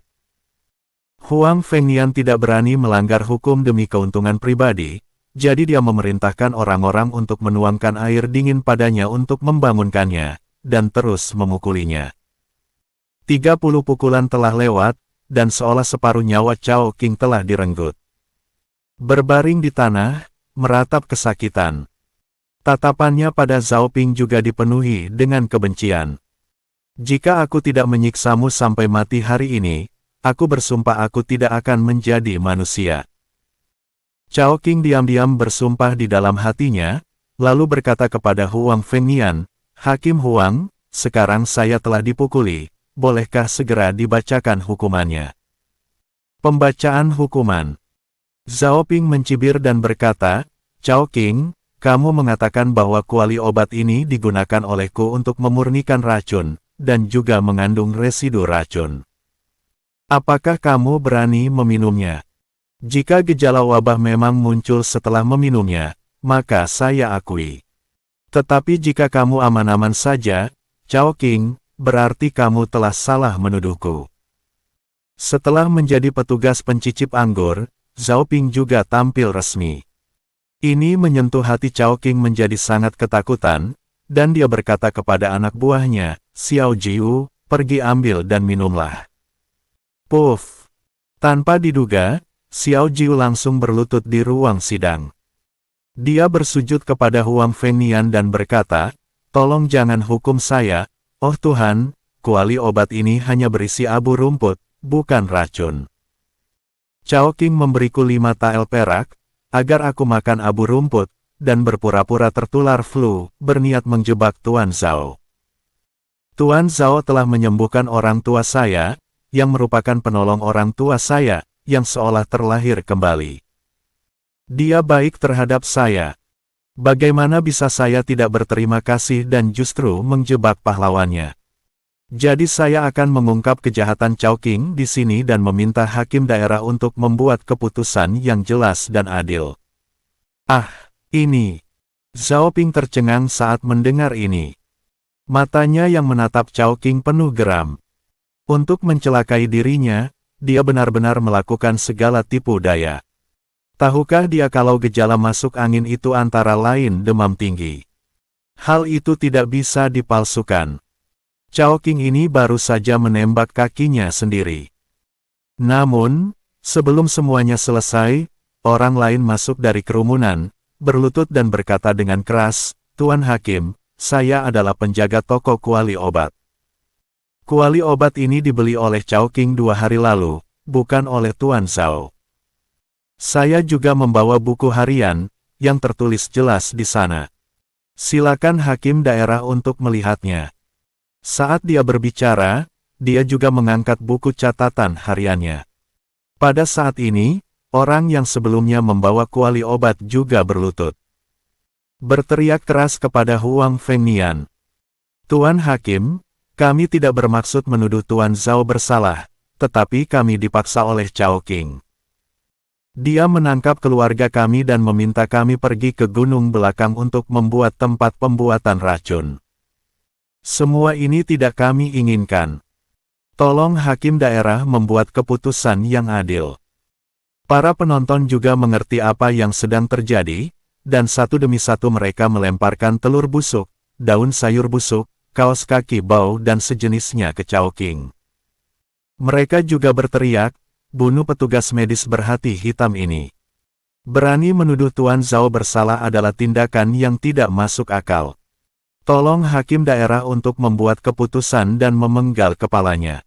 Huang Fengnian tidak berani melanggar hukum demi keuntungan pribadi, jadi dia memerintahkan orang-orang untuk menuangkan air dingin padanya untuk membangunkannya, dan terus memukulinya. 30 pukulan telah lewat, dan seolah separuh nyawa Chao Qing telah direnggut. Berbaring di tanah, meratap kesakitan. Tatapannya pada Zhao Ping juga dipenuhi dengan kebencian. Jika aku tidak menyiksamu sampai mati hari ini, aku bersumpah aku tidak akan menjadi manusia. Chao Qing diam-diam bersumpah di dalam hatinya, lalu berkata kepada Huang Fengnian, Hakim Huang, sekarang saya telah dipukuli, bolehkah segera dibacakan hukumannya? Pembacaan hukuman. Zhao Ping mencibir dan berkata, Chao Qing, kamu mengatakan bahwa kuali obat ini digunakan olehku untuk memurnikan racun, dan juga mengandung residu racun. Apakah kamu berani meminumnya? Jika gejala wabah memang muncul setelah meminumnya, maka saya akui. Tetapi jika kamu aman-aman saja, Chao Qing, berarti kamu telah salah menuduhku. Setelah menjadi petugas pencicip anggur, Zhao Ping juga tampil resmi. Ini menyentuh hati Chao Qing menjadi sangat ketakutan, dan dia berkata kepada anak buahnya, Xiao Jiu, pergi ambil dan minumlah. Puff. Tanpa diduga, Xiao Jiu langsung berlutut di ruang sidang. Dia bersujud kepada Huang Fengnian dan berkata, tolong jangan hukum saya, oh Tuhan, kuali obat ini hanya berisi abu rumput, bukan racun. Chao Qing memberiku 5 tael perak, agar aku makan abu rumput, dan berpura-pura tertular flu, berniat menjebak Tuan Zhao. Tuan Zhao telah menyembuhkan orang tua saya, yang merupakan penolong orang tua saya, yang seolah terlahir kembali. Dia baik terhadap saya. Bagaimana bisa saya tidak berterima kasih dan justru menjebak pahlawannya? Jadi saya akan mengungkap kejahatan Chowking di sini dan meminta hakim daerah untuk membuat keputusan yang jelas dan adil. Ah, ini. Zhao Ping tercengang saat mendengar ini. Matanya yang menatap Chowking penuh geram. Untuk mencelakai dirinya, dia benar-benar melakukan segala tipu daya. Tahukah dia kalau gejala masuk angin itu antara lain demam tinggi? Hal itu tidak bisa dipalsukan. Chowking ini baru saja menembak kakinya sendiri. Namun, sebelum semuanya selesai, orang lain masuk dari kerumunan, berlutut dan berkata dengan keras, "Tuan Hakim, saya adalah penjaga toko kuali obat. Kuali obat ini dibeli oleh Chowking 2 hari lalu, bukan oleh Tuan Zhao. Saya juga membawa buku harian, yang tertulis jelas di sana. Silakan hakim daerah untuk melihatnya." Saat dia berbicara, dia juga mengangkat buku catatan hariannya. Pada saat ini, orang yang sebelumnya membawa kuali obat juga berlutut. Berteriak keras kepada Huang Fengnian. "Tuan Hakim, kami tidak bermaksud menuduh Tuan Zhao bersalah, tetapi kami dipaksa oleh Chowking. Dia menangkap keluarga kami dan meminta kami pergi ke gunung belakang untuk membuat tempat pembuatan racun. Semua ini tidak kami inginkan. Tolong hakim daerah membuat keputusan yang adil." Para penonton juga mengerti apa yang sedang terjadi, dan satu demi satu mereka melemparkan telur busuk, daun sayur busuk, kaos kaki bau dan sejenisnya ke Chowking. Mereka juga berteriak, "Bunuh petugas medis berhati hitam ini. Berani menuduh Tuan Zhao bersalah adalah tindakan yang tidak masuk akal. Tolong hakim daerah untuk membuat keputusan dan memenggal kepalanya."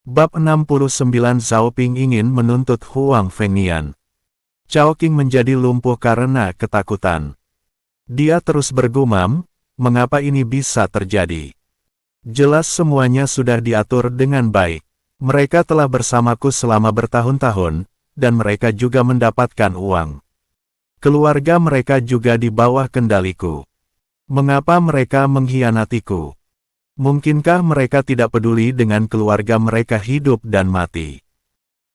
Bab 69 Zhao Ping ingin menuntut Huang Fengnian. Chowking menjadi lumpuh karena ketakutan. Dia terus bergumam, mengapa ini bisa terjadi? Jelas semuanya sudah diatur dengan baik. Mereka telah bersamaku selama bertahun-tahun, dan mereka juga mendapatkan uang. Keluarga mereka juga di bawah kendaliku. Mengapa mereka mengkhianatiku? Mungkinkah mereka tidak peduli dengan keluarga mereka hidup dan mati?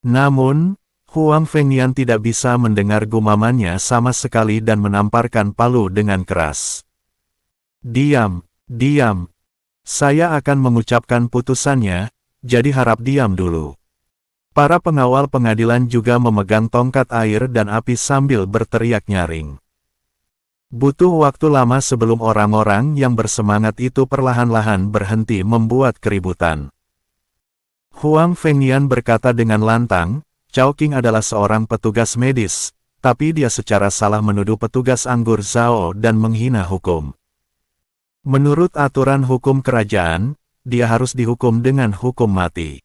Namun, Huang Fengnian tidak bisa mendengar gumamannya sama sekali dan menamparkan palu dengan keras. "Diam, diam. Saya akan mengucapkan putusannya, jadi harap diam dulu." Para pengawal pengadilan juga memegang tongkat air dan api sambil berteriak nyaring. Butuh waktu lama sebelum orang-orang yang bersemangat itu perlahan-lahan berhenti membuat keributan. Huang Fengnian berkata dengan lantang, "Chowking adalah seorang petugas medis, tapi dia secara salah menuduh petugas anggur Zhao dan menghina hukum. Menurut aturan hukum kerajaan, dia harus dihukum dengan hukum mati.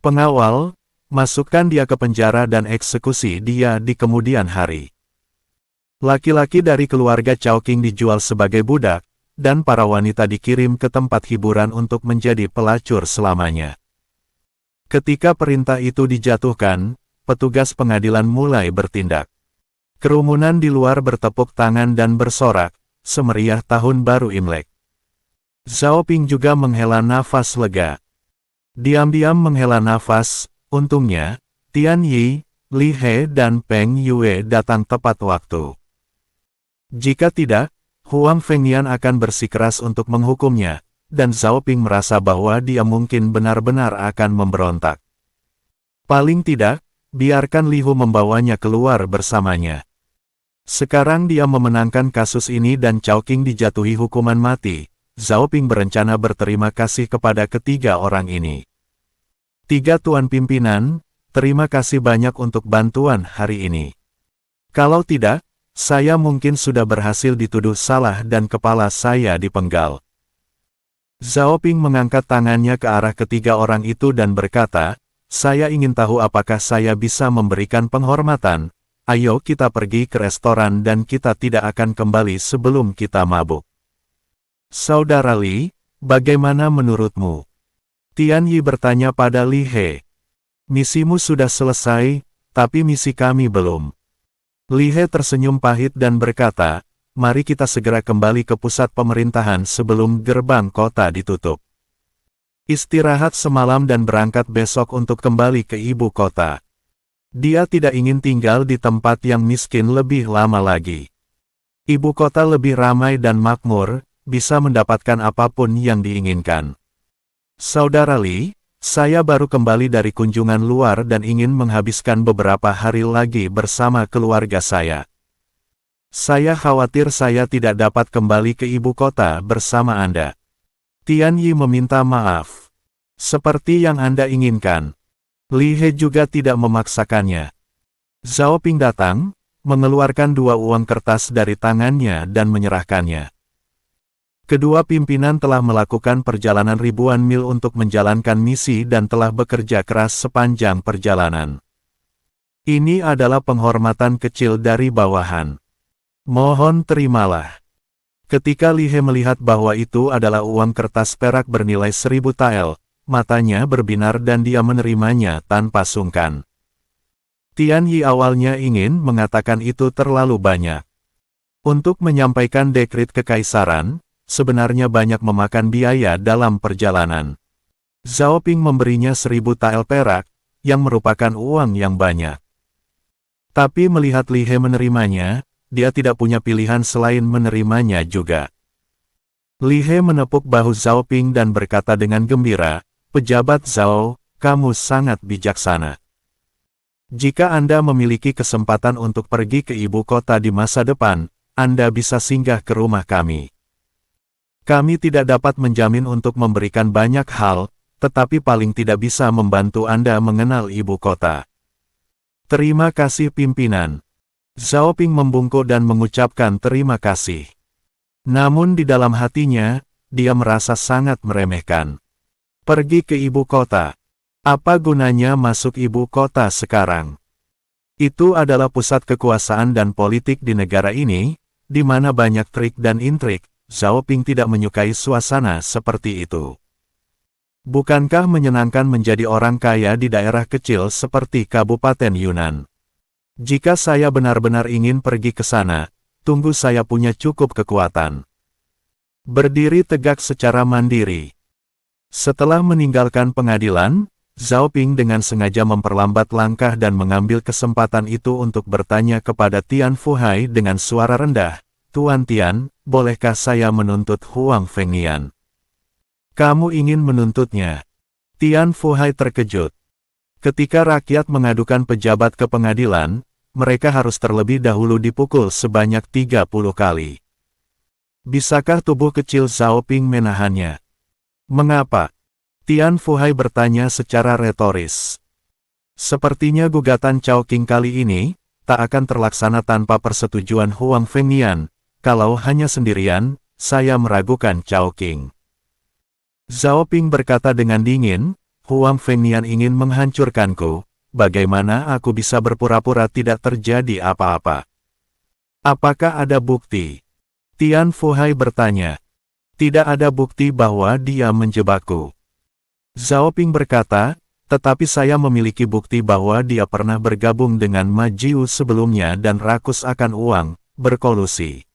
Pengawal, masukkan dia ke penjara dan eksekusi dia di kemudian hari." Laki-laki dari keluarga Chowking dijual sebagai budak, dan para wanita dikirim ke tempat hiburan untuk menjadi pelacur selamanya. Ketika perintah itu dijatuhkan, petugas pengadilan mulai bertindak. Kerumunan di luar bertepuk tangan dan bersorak, semeriah tahun baru Imlek. Zhao Ping juga menghela nafas lega. Diam-diam menghela nafas, untungnya, Tian Yi, Li He dan Peng Yue datang tepat waktu. Jika tidak, Huang Fengnian akan bersikeras untuk menghukumnya, dan Zhao Ping merasa bahwa dia mungkin benar-benar akan memberontak. Paling tidak, biarkan Li Hu membawanya keluar bersamanya. Sekarang dia memenangkan kasus ini dan Chowking dijatuhi hukuman mati. Zhao Ping berencana berterima kasih kepada ketiga orang ini. "Tiga tuan pimpinan, terima kasih banyak untuk bantuan hari ini. Kalau tidak, saya mungkin sudah berhasil dituduh salah dan kepala saya dipenggal." Zhao Ping mengangkat tangannya ke arah ketiga orang itu dan berkata, "Saya ingin tahu apakah saya bisa memberikan penghormatan, ayo kita pergi ke restoran dan kita tidak akan kembali sebelum kita mabuk. Saudara Li, bagaimana menurutmu? Tian Yi bertanya pada Li He. Misimu sudah selesai, tapi misi kami belum. Li He tersenyum pahit dan berkata, mari kita segera kembali ke pusat pemerintahan sebelum gerbang kota ditutup. Istirahat semalam dan berangkat besok untuk kembali ke ibu kota. Dia tidak ingin tinggal di tempat yang miskin lebih lama lagi. Ibu kota lebih ramai dan makmur, bisa mendapatkan apapun yang diinginkan. Saudara Li, saya baru kembali dari kunjungan luar dan ingin menghabiskan beberapa hari lagi bersama keluarga saya. Saya khawatir saya tidak dapat kembali ke ibu kota bersama Anda. Tian Yi meminta maaf. Seperti yang Anda inginkan. Li He juga tidak memaksakannya. Zhao Ping datang, mengeluarkan 2 uang kertas dari tangannya dan menyerahkannya. Kedua pimpinan telah melakukan perjalanan ribuan mil untuk menjalankan misi dan telah bekerja keras sepanjang perjalanan. Ini adalah penghormatan kecil dari bawahan. Mohon terimalah. Ketika Li He melihat bahwa itu adalah uang kertas perak bernilai 1000 tael, matanya berbinar dan dia menerimanya tanpa sungkan. Tian Yi awalnya ingin mengatakan itu terlalu banyak. Untuk menyampaikan dekret kekaisaran, sebenarnya banyak memakan biaya dalam perjalanan. Zhao Ping memberinya 1000 tael perak, yang merupakan uang yang banyak. Tapi melihat Li He menerimanya, dia tidak punya pilihan selain menerimanya juga. Li He menepuk bahu Zhao Ping dan berkata dengan gembira, "Pejabat Zhao, kamu sangat bijaksana. Jika Anda memiliki kesempatan untuk pergi ke ibu kota di masa depan, Anda bisa singgah ke rumah kami. Kami tidak dapat menjamin untuk memberikan banyak hal, tetapi paling tidak bisa membantu Anda mengenal ibu kota." Terima kasih pimpinan. Zhao Ping membungkuk dan mengucapkan terima kasih. Namun di dalam hatinya, dia merasa sangat meremehkan. Pergi ke ibu kota. Apa gunanya masuk ibu kota sekarang? Itu adalah pusat kekuasaan dan politik di negara ini, di mana banyak trik dan intrik. Zhao Ping tidak menyukai suasana seperti itu. Bukankah menyenangkan menjadi orang kaya di daerah kecil seperti Kabupaten Yunnan? Jika saya benar-benar ingin pergi ke sana, tunggu saya punya cukup kekuatan. Berdiri tegak secara mandiri. Setelah meninggalkan pengadilan, Zhao Ping dengan sengaja memperlambat langkah dan mengambil kesempatan itu untuk bertanya kepada Tian Fuhai dengan suara rendah, "Tuan Tian, bolehkah saya menuntut Huang Fengnian?" "Kamu ingin menuntutnya?" Tian Fuhai terkejut. Ketika rakyat mengadukan pejabat ke pengadilan, mereka harus terlebih dahulu dipukul sebanyak 30 kali. Bisakah tubuh kecil Zhao Ping menahannya? Mengapa? Tian Fuhai bertanya secara retoris. Sepertinya gugatan Chao Qing kali ini, tak akan terlaksana tanpa persetujuan Huang Fengnian. Kalau hanya sendirian, saya meragukan Chao Qing. Zhao Ping berkata dengan dingin, Huang Fengnian ingin menghancurkanku. Bagaimana aku bisa berpura-pura tidak terjadi apa-apa? Apakah ada bukti? Tian Fuhai bertanya. Tidak ada bukti bahwa dia menjebakku. Zhao Ping berkata, tetapi saya memiliki bukti bahwa dia pernah bergabung dengan Ma Jiu sebelumnya dan rakus akan uang, berkolusi.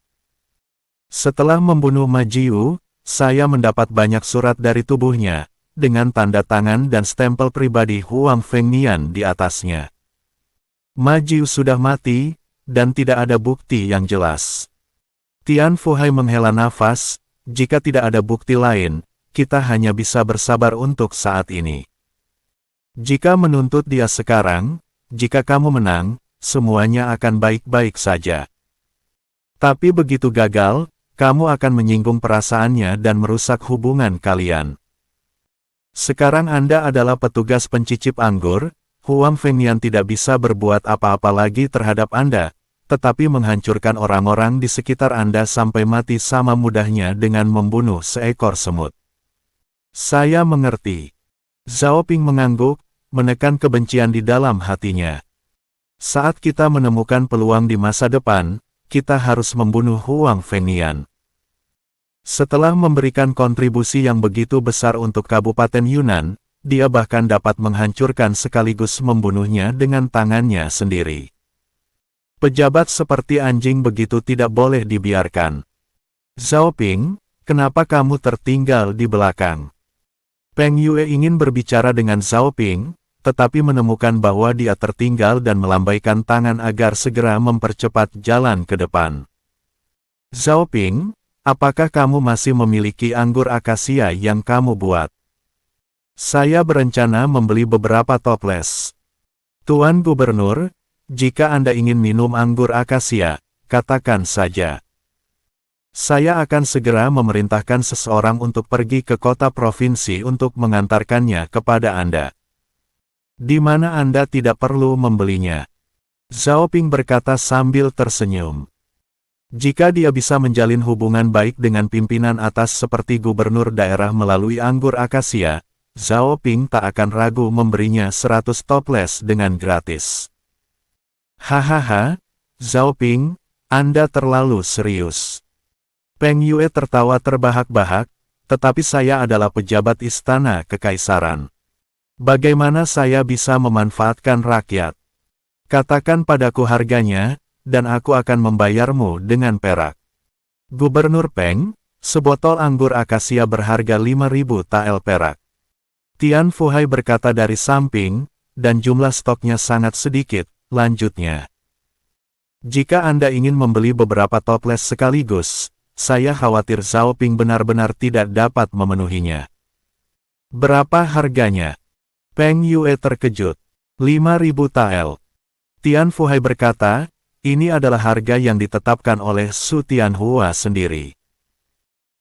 Setelah membunuh Ma Jiu, saya mendapat banyak surat dari tubuhnya, dengan tanda tangan dan stempel pribadi Huang Fengnian di atasnya. Ma Jiu sudah mati, dan tidak ada bukti yang jelas. Tian Fuhai menghela nafas, jika tidak ada bukti lain, kita hanya bisa bersabar untuk saat ini. Jika menuntut dia sekarang, jika kamu menang, semuanya akan baik-baik saja. Tapi begitu gagal, kamu akan menyinggung perasaannya dan merusak hubungan kalian. Sekarang Anda adalah petugas pencicip anggur, Huang Fengnian tidak bisa berbuat apa-apa lagi terhadap Anda, tetapi menghancurkan orang-orang di sekitar Anda sampai mati sama mudahnya dengan membunuh seekor semut. Saya mengerti. Zhao Ping mengangguk, menekan kebencian di dalam hatinya. Saat kita menemukan peluang di masa depan, kita harus membunuh Huang Fengnian. Setelah memberikan kontribusi yang begitu besar untuk Kabupaten Yunnan, dia bahkan dapat menghancurkan sekaligus membunuhnya dengan tangannya sendiri. Pejabat seperti anjing begitu tidak boleh dibiarkan. Zhao Ping, kenapa kamu tertinggal di belakang? Peng Yue ingin berbicara dengan Zhao Ping, tetapi menemukan bahwa dia tertinggal dan melambaikan tangan agar segera mempercepat jalan ke depan. Zhao Ping, apakah kamu masih memiliki anggur akasia yang kamu buat? Saya berencana membeli beberapa toples. Tuan Gubernur, jika Anda ingin minum anggur akasia, katakan saja. Saya akan segera memerintahkan seseorang untuk pergi ke kota provinsi untuk mengantarkannya kepada Anda. Di mana Anda tidak perlu membelinya. Zhao Ping berkata sambil tersenyum. Jika dia bisa menjalin hubungan baik dengan pimpinan atas seperti gubernur daerah melalui anggur akasia, Zhao Ping tak akan ragu memberinya 100 toples dengan gratis. Hahaha, Zhao Ping, Anda terlalu serius. Peng Yue tertawa terbahak-bahak, tetapi saya adalah pejabat istana kekaisaran. Bagaimana saya bisa memanfaatkan rakyat? Katakan padaku harganya, dan aku akan membayarmu dengan perak. Gubernur Peng, sebotol anggur akasia berharga 5.000 tael perak. Tian Fuhai berkata dari samping, dan jumlah stoknya sangat sedikit. Lanjutnya, jika Anda ingin membeli beberapa toples sekaligus, saya khawatir Zhao Ping benar-benar tidak dapat memenuhinya. Berapa harganya? Peng Yue terkejut. 5.000 tael. Tian Fuhai berkata, ini adalah harga yang ditetapkan oleh Su Tianhua sendiri.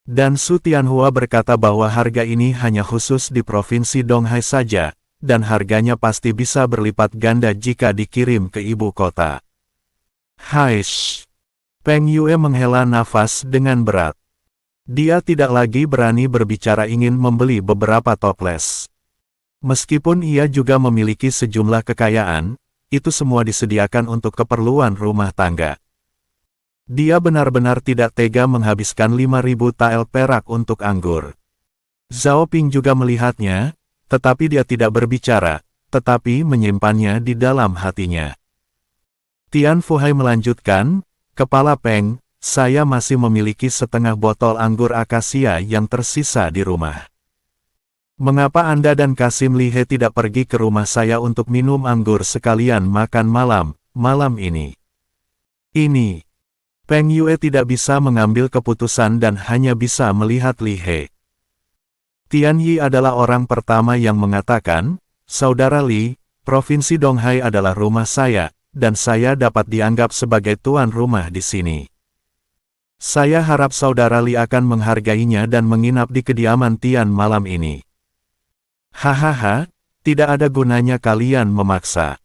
Dan Su Tianhua berkata bahwa harga ini hanya khusus di provinsi Donghai saja, dan harganya pasti bisa berlipat ganda jika dikirim ke ibu kota. Haish! Peng Yue menghela nafas dengan berat. Dia tidak lagi berani berbicara ingin membeli beberapa toples. Meskipun ia juga memiliki sejumlah kekayaan, itu semua disediakan untuk keperluan rumah tangga. Dia benar-benar tidak tega menghabiskan 5.000 tael perak untuk anggur. Zhao Ping juga melihatnya, tetapi dia tidak berbicara, tetapi menyimpannya di dalam hatinya. Tian Fuhai melanjutkan, Kepala Peng, saya masih memiliki setengah botol anggur akasia yang tersisa di rumah. Mengapa Anda dan Kasim Lihe tidak pergi ke rumah saya untuk minum anggur sekalian makan malam ini? Ini. Peng Yue tidak bisa mengambil keputusan dan hanya bisa melihat Lihe. Tian Yi adalah orang pertama yang mengatakan, Saudara Li, Provinsi Donghai adalah rumah saya, dan saya dapat dianggap sebagai tuan rumah di sini. Saya harap Saudara Li akan menghargainya dan menginap di kediaman Tian malam ini. Hahaha, tidak ada gunanya kalian memaksa.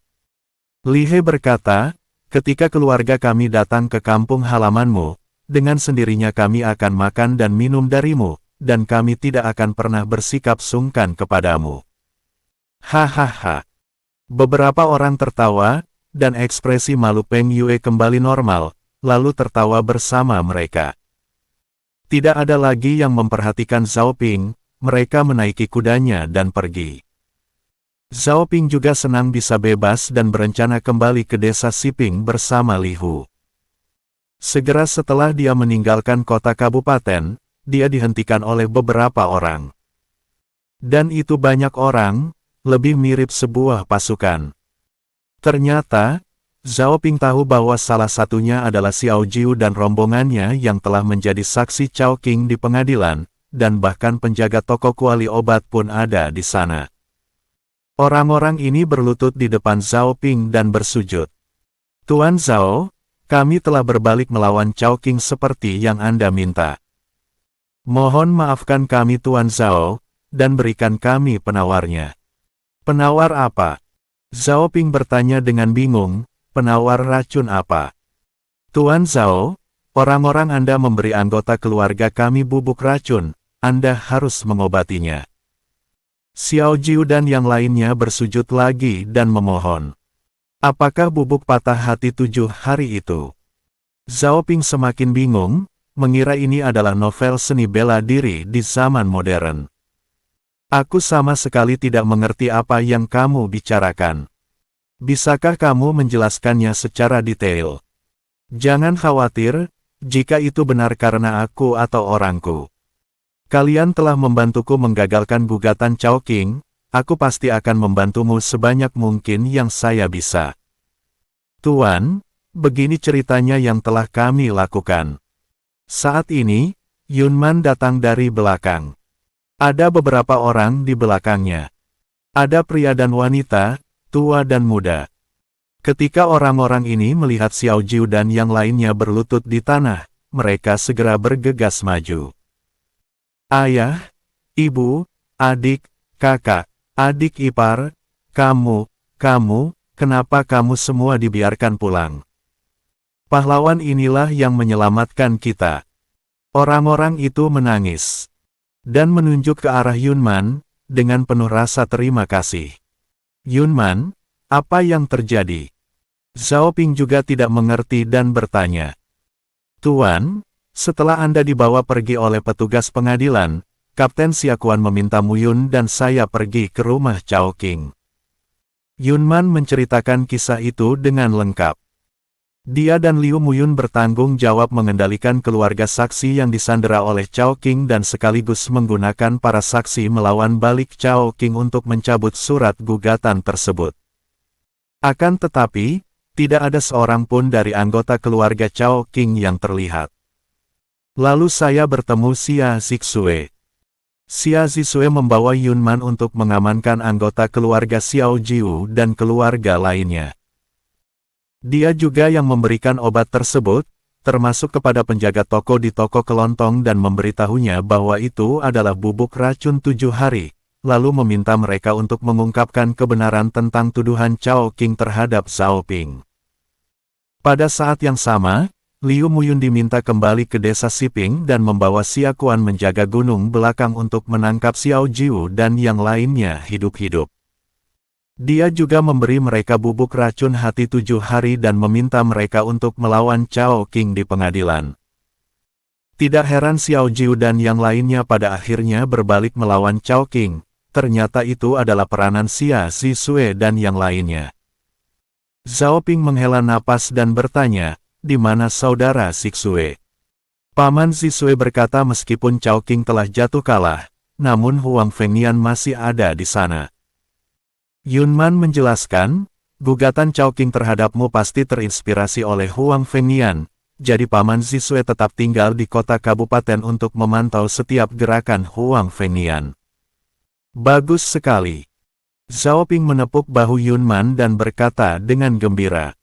Lihe berkata, ketika keluarga kami datang ke kampung halamanmu, dengan sendirinya kami akan makan dan minum darimu, dan kami tidak akan pernah bersikap sungkan kepadamu. Hahaha. Beberapa orang tertawa, dan ekspresi malu Peng Yue kembali normal, lalu tertawa bersama mereka. Tidak ada lagi yang memperhatikan Zhao Ping, mereka menaiki kudanya dan pergi. Zhao Ping juga senang bisa bebas dan berencana kembali ke desa Siping bersama Li Hu. Segera setelah dia meninggalkan kota kabupaten, dia dihentikan oleh beberapa orang. Dan itu banyak orang, lebih mirip sebuah pasukan. Ternyata, Zhao Ping tahu bahwa salah satunya adalah Xiao Jiu dan rombongannya yang telah menjadi saksi Chao Qing di pengadilan, dan bahkan penjaga toko kuali obat pun ada di sana. Orang-orang ini berlutut di depan Zhao Ping dan bersujud. Tuan Zhao, kami telah berbalik melawan Chao Qing seperti yang Anda minta. Mohon maafkan kami Tuan Zhao, dan berikan kami penawarnya. Penawar apa? Zhao Ping bertanya dengan bingung, penawar racun apa? Tuan Zhao, orang-orang Anda memberi anggota keluarga kami bubuk racun, Anda harus mengobatinya. Xiao Jiu dan yang lainnya bersujud lagi dan memohon. Apakah bubuk patah hati 7 hari itu? Zhao Ping semakin bingung, mengira ini adalah novel seni bela diri di zaman modern. Aku sama sekali tidak mengerti apa yang kamu bicarakan. Bisakah kamu menjelaskannya secara detail? Jangan khawatir, jika itu benar karena aku atau orangku. Kalian telah membantuku menggagalkan gugatan Chowking, aku pasti akan membantumu sebanyak mungkin yang saya bisa. Tuan, begini ceritanya yang telah kami lakukan. Saat ini, Yunman datang dari belakang. Ada beberapa orang di belakangnya. Ada pria dan wanita, tua dan muda. Ketika orang-orang ini melihat Xiao Jiu dan yang lainnya berlutut di tanah, mereka segera bergegas maju. Ayah, ibu, adik, kakak, adik ipar, kamu, kenapa kamu semua dibiarkan pulang? Pahlawan inilah yang menyelamatkan kita. Orang-orang itu menangis dan menunjuk ke arah Yunman dengan penuh rasa terima kasih. Yunman, apa yang terjadi? Zhao Ping juga tidak mengerti dan bertanya. Tuan, setelah Anda dibawa pergi oleh petugas pengadilan, Kapten Xiaoquan meminta Muyun dan saya pergi ke rumah Chowking. Yunman menceritakan kisah itu dengan lengkap. Dia dan Liu Muyun bertanggung jawab mengendalikan keluarga saksi yang disandera oleh Chowking dan sekaligus menggunakan para saksi melawan balik Chowking untuk mencabut surat gugatan tersebut. Akan tetapi, tidak ada seorang pun dari anggota keluarga Chowking yang terlihat. Lalu saya bertemu Xia Zixue. Xia Zixue membawa Yunman untuk mengamankan anggota keluarga Xiao Jiu dan keluarga lainnya. Dia juga yang memberikan obat tersebut, termasuk kepada penjaga toko di toko kelontong dan memberitahunya bahwa itu adalah bubuk racun 7 hari, lalu meminta mereka untuk mengungkapkan kebenaran tentang tuduhan Chowking terhadap Zhao Ping. Pada saat yang sama, Liu Muyun diminta kembali ke desa Siping dan membawa Xiaoquan menjaga gunung belakang untuk menangkap Xiao Jiu dan yang lainnya hidup-hidup. Dia juga memberi mereka bubuk racun hati 7 hari dan meminta mereka untuk melawan Chowking di pengadilan. Tidak heran Xiao Jiu dan yang lainnya pada akhirnya berbalik melawan Chowking, ternyata itu adalah peranan Xia Zixue dan yang lainnya. Zhao Ping menghela napas dan bertanya, di mana saudara Zixue? Paman Zixue berkata meskipun Chowking telah jatuh kalah, namun Huang Fengnian masih ada di sana. Yunman menjelaskan, gugatan Chowking terhadapmu pasti terinspirasi oleh Huang Fengnian, jadi Paman Zixue tetap tinggal di kota kabupaten untuk memantau setiap gerakan Huang Fengnian. Bagus sekali. Zhao Ping menepuk bahu Yunman dan berkata dengan gembira.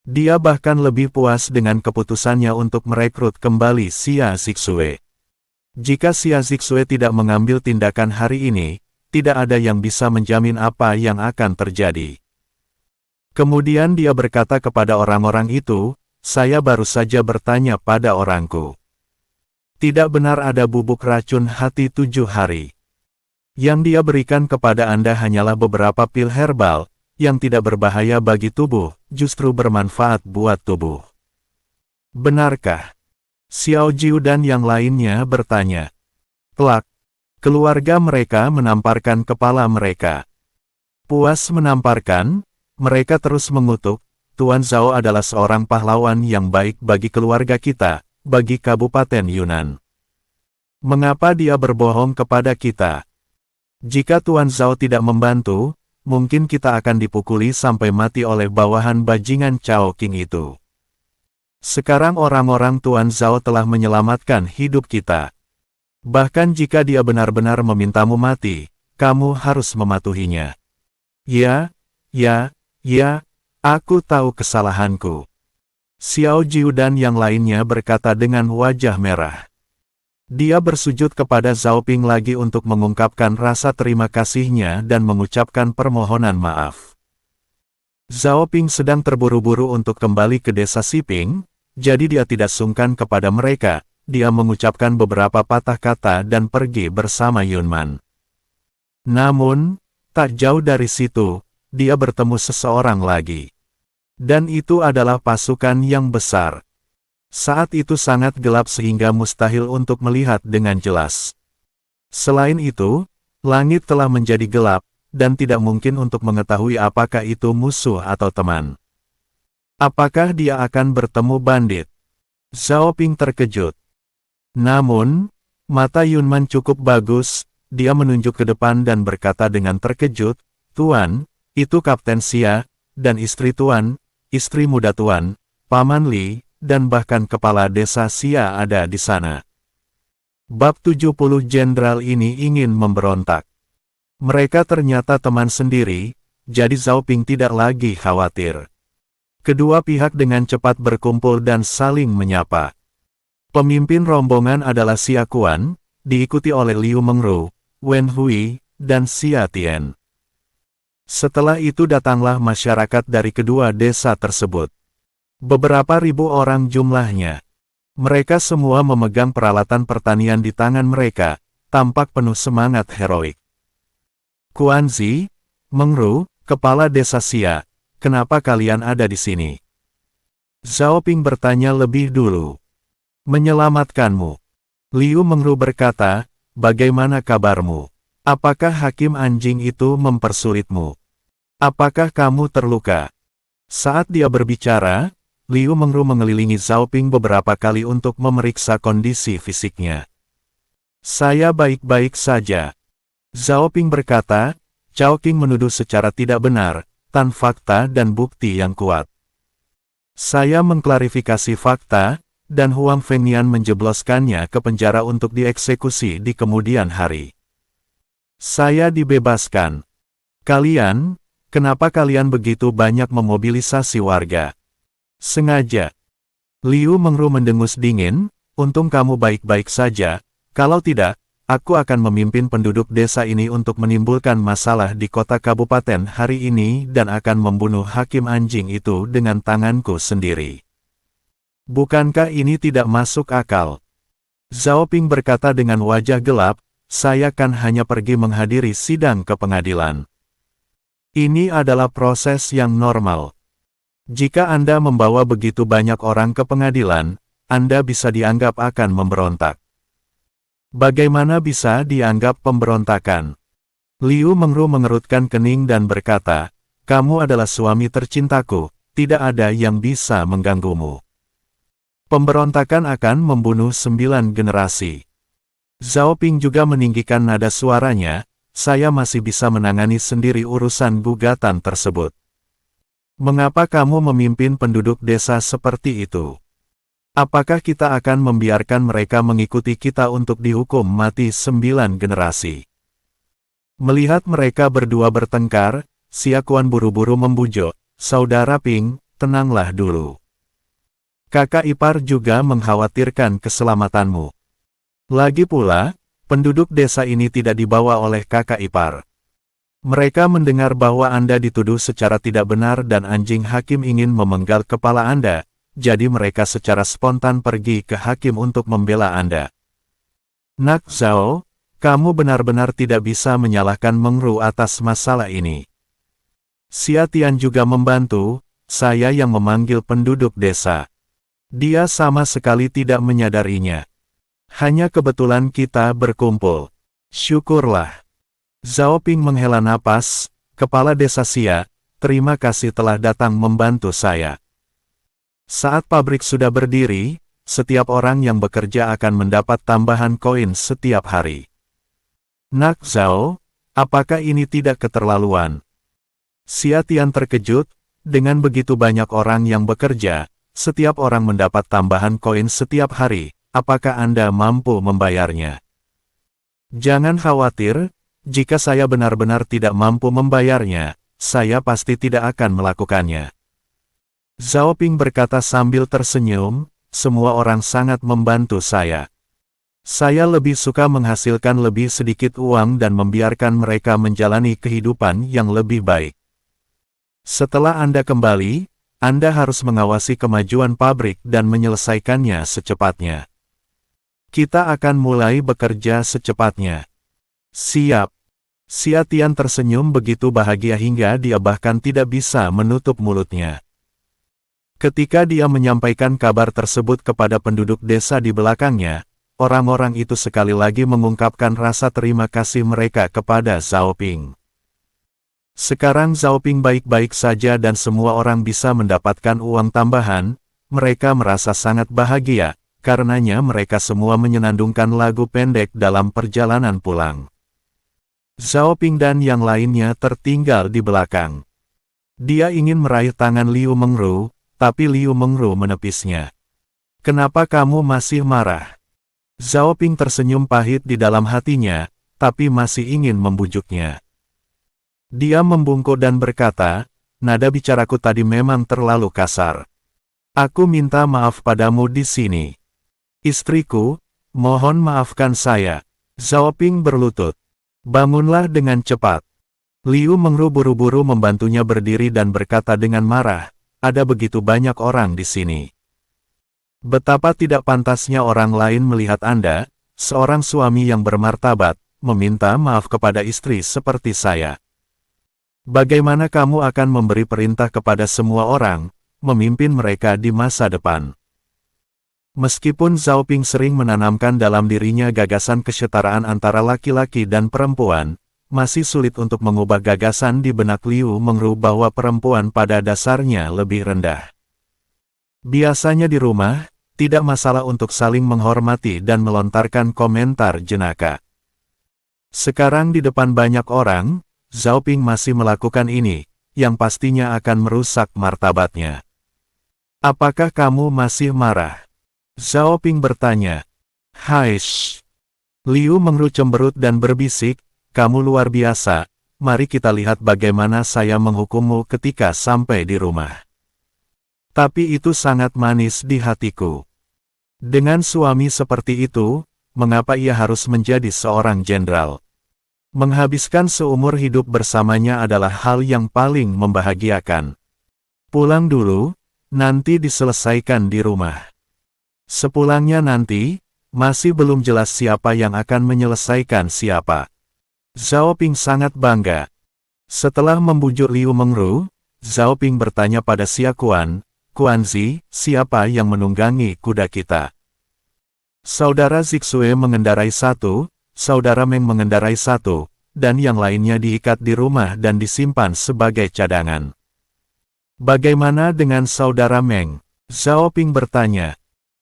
Dia bahkan lebih puas dengan keputusannya untuk merekrut kembali Xia Zixue. Jika Xia Zixue tidak mengambil tindakan hari ini, tidak ada yang bisa menjamin apa yang akan terjadi. Kemudian dia berkata kepada orang-orang itu, saya baru saja bertanya pada orangku. Tidak benar ada bubuk racun hati 7 hari. Yang dia berikan kepada Anda hanyalah beberapa pil herbal, yang tidak berbahaya bagi tubuh, justru bermanfaat buat tubuh. Benarkah? Xiao Jiu dan yang lainnya bertanya. Kelak. Keluarga mereka menamparkan kepala mereka. Puas menamparkan, mereka terus mengutuk, Tuan Zhao adalah seorang pahlawan yang baik bagi keluarga kita, bagi Kabupaten Yunnan. Mengapa dia berbohong kepada kita? Jika Tuan Zhao tidak membantu, mungkin kita akan dipukuli sampai mati oleh bawahan bajingan Chowking itu. Sekarang orang-orang Tuan Zhao telah menyelamatkan hidup kita. Bahkan jika dia benar-benar memintamu mati, kamu harus mematuhinya. Ya, aku tahu kesalahanku. Xiao Jiu dan yang lainnya berkata dengan wajah merah. Dia bersujud kepada Zhao Ping lagi untuk mengungkapkan rasa terima kasihnya dan mengucapkan permohonan maaf. Zhao Ping sedang terburu-buru untuk kembali ke desa Siping, jadi dia tidak sungkan kepada mereka. Dia mengucapkan beberapa patah kata dan pergi bersama Yunman. Namun, tak jauh dari situ, dia bertemu seseorang lagi. Dan itu adalah pasukan yang besar. Saat itu sangat gelap sehingga mustahil untuk melihat dengan jelas. Selain itu, langit telah menjadi gelap, dan tidak mungkin untuk mengetahui apakah itu musuh atau teman. Apakah dia akan bertemu bandit? Zhao Ping terkejut. Namun, mata Yunman cukup bagus, dia menunjuk ke depan dan berkata dengan terkejut, "Tuan, itu Kapten Xia, dan istri Tuan, istri muda Tuan, Paman Li, dan bahkan kepala desa Xia ada di sana." Bab 70 Jenderal ini ingin memberontak. Mereka ternyata teman sendiri, jadi Zhao Ping tidak lagi khawatir. Kedua pihak dengan cepat berkumpul dan saling menyapa. Pemimpin rombongan adalah Xia Kuan, diikuti oleh Liu Mengru, Wen Hui, dan Xia Tian. Setelah itu datanglah masyarakat dari kedua desa tersebut. Beberapa ribu orang jumlahnya. Mereka semua memegang peralatan pertanian di tangan mereka, tampak penuh semangat heroik. Kuanzi, Mengru, kepala desa Xia, kenapa kalian ada di sini? Zhao Ping bertanya lebih dulu. Menyelamatkanmu. Liu Mengru berkata, bagaimana kabarmu? Apakah hakim anjing itu mempersulitmu? Apakah kamu terluka? Saat dia berbicara, Liu Mengru mengelilingi Zhao Ping beberapa kali untuk memeriksa kondisi fisiknya. Saya baik-baik saja. Zhao Ping berkata, Cao Qing menuduh secara tidak benar, tanpa fakta dan bukti yang kuat. Saya mengklarifikasi fakta, dan Huang Fengnian menjebloskannya ke penjara untuk dieksekusi di kemudian hari. Saya dibebaskan. Kalian, kenapa kalian begitu banyak memobilisasi warga? Sengaja. Liu Mengru mendengus dingin, untung kamu baik-baik saja, kalau tidak, aku akan memimpin penduduk desa ini untuk menimbulkan masalah di kota kabupaten hari ini dan akan membunuh hakim anjing itu dengan tanganku sendiri. Bukankah ini tidak masuk akal? Zhao Ping berkata dengan wajah gelap, saya kan hanya pergi menghadiri sidang ke pengadilan. Ini adalah proses yang normal. Jika Anda membawa begitu banyak orang ke pengadilan, Anda bisa dianggap akan memberontak. Bagaimana bisa dianggap pemberontakan? Liu Mengru mengerutkan kening dan berkata, kamu adalah suami tercintaku, tidak ada yang bisa mengganggumu. Pemberontakan akan membunuh 9 generasi. Zhao Ping juga meninggikan nada suaranya, saya masih bisa menangani sendiri urusan gugatan tersebut. Mengapa kamu memimpin penduduk desa seperti itu? Apakah kita akan membiarkan mereka mengikuti kita untuk dihukum mati 9 generasi? Melihat mereka berdua bertengkar, Xia Kuan buru-buru membujuk, Saudara Ping, tenanglah dulu. Kakak ipar juga mengkhawatirkan keselamatanmu. Lagi pula, penduduk desa ini tidak dibawa oleh kakak ipar. Mereka mendengar bahwa Anda dituduh secara tidak benar dan anjing hakim ingin memenggal kepala Anda. Jadi mereka secara spontan pergi ke hakim untuk membela Anda. Nak Zhao, kamu benar-benar tidak bisa menyalahkan Mengru atas masalah ini. Xia Tian juga membantu, saya yang memanggil penduduk desa. Dia sama sekali tidak menyadarinya. Hanya kebetulan kita berkumpul. Syukurlah. Zhao Ping menghela napas, kepala desa Xia, terima kasih telah datang membantu saya. Saat pabrik sudah berdiri, setiap orang yang bekerja akan mendapat tambahan koin setiap hari. Nak Zhao, apakah ini tidak keterlaluan? Xia Tian terkejut, dengan begitu banyak orang yang bekerja, setiap orang mendapat tambahan koin setiap hari, apakah Anda mampu membayarnya? Jangan khawatir, jika saya benar-benar tidak mampu membayarnya, saya pasti tidak akan melakukannya. Zhao Ping berkata sambil tersenyum, semua orang sangat membantu saya. Saya lebih suka menghasilkan lebih sedikit uang dan membiarkan mereka menjalani kehidupan yang lebih baik. Setelah Anda kembali, Anda harus mengawasi kemajuan pabrik dan menyelesaikannya secepatnya. Kita akan mulai bekerja secepatnya. Siap. Xia Tian tersenyum begitu bahagia hingga dia bahkan tidak bisa menutup mulutnya. Ketika dia menyampaikan kabar tersebut kepada penduduk desa di belakangnya, orang-orang itu sekali lagi mengungkapkan rasa terima kasih mereka kepada Zhao Ping. Sekarang Zhao Ping baik-baik saja dan semua orang bisa mendapatkan uang tambahan, mereka merasa sangat bahagia, karenanya mereka semua menyenandungkan lagu pendek dalam perjalanan pulang. Zhao Ping dan yang lainnya tertinggal di belakang. Dia ingin meraih tangan Liu Mengru, tapi Liu Mengru menepisnya. "Kenapa kamu masih marah?" Zhao Ping tersenyum pahit di dalam hatinya, tapi masih ingin membujuknya. Dia membungkuk dan berkata, "Nada bicaraku tadi memang terlalu kasar. Aku minta maaf padamu di sini. Istriku, mohon maafkan saya." Zhao Ping berlutut. "Bangunlah dengan cepat." Liu Mengru buru-buru membantunya berdiri dan berkata dengan marah, "Ada begitu banyak orang di sini. Betapa tidak pantasnya orang lain melihat Anda, seorang suami yang bermartabat, meminta maaf kepada istri seperti saya. Bagaimana kamu akan memberi perintah kepada semua orang, memimpin mereka di masa depan?" Meskipun Zhao Ping sering menanamkan dalam dirinya gagasan kesetaraan antara laki-laki dan perempuan, masih sulit untuk mengubah gagasan di benak Liu Mengru bahwa perempuan pada dasarnya lebih rendah. Biasanya di rumah, tidak masalah untuk saling menghormati dan melontarkan komentar jenaka. Sekarang di depan banyak orang, Zhao Ping masih melakukan ini, yang pastinya akan merusak martabatnya. "Apakah kamu masih marah?" Zhao Ping bertanya. "Haish." Liu Mengru cemberut dan berbisik, "Kamu luar biasa, mari kita lihat bagaimana saya menghukummu ketika sampai di rumah." Tapi itu sangat manis di hatiku. Dengan suami seperti itu, mengapa ia harus menjadi seorang jenderal? Menghabiskan seumur hidup bersamanya adalah hal yang paling membahagiakan. Pulang dulu, nanti diselesaikan di rumah. Sepulangnya nanti, masih belum jelas siapa yang akan menyelesaikan siapa. Zhao Ping sangat bangga. Setelah membujuk Liu Mengru, Zhao Ping bertanya pada Xia Kuan, "Kuanzi, siapa yang menunggangi kuda kita?" Saudara Zixue mengendarai satu, Saudara Meng mengendarai satu, dan yang lainnya diikat di rumah dan disimpan sebagai cadangan. "Bagaimana dengan Saudara Meng?" Zhao Ping bertanya.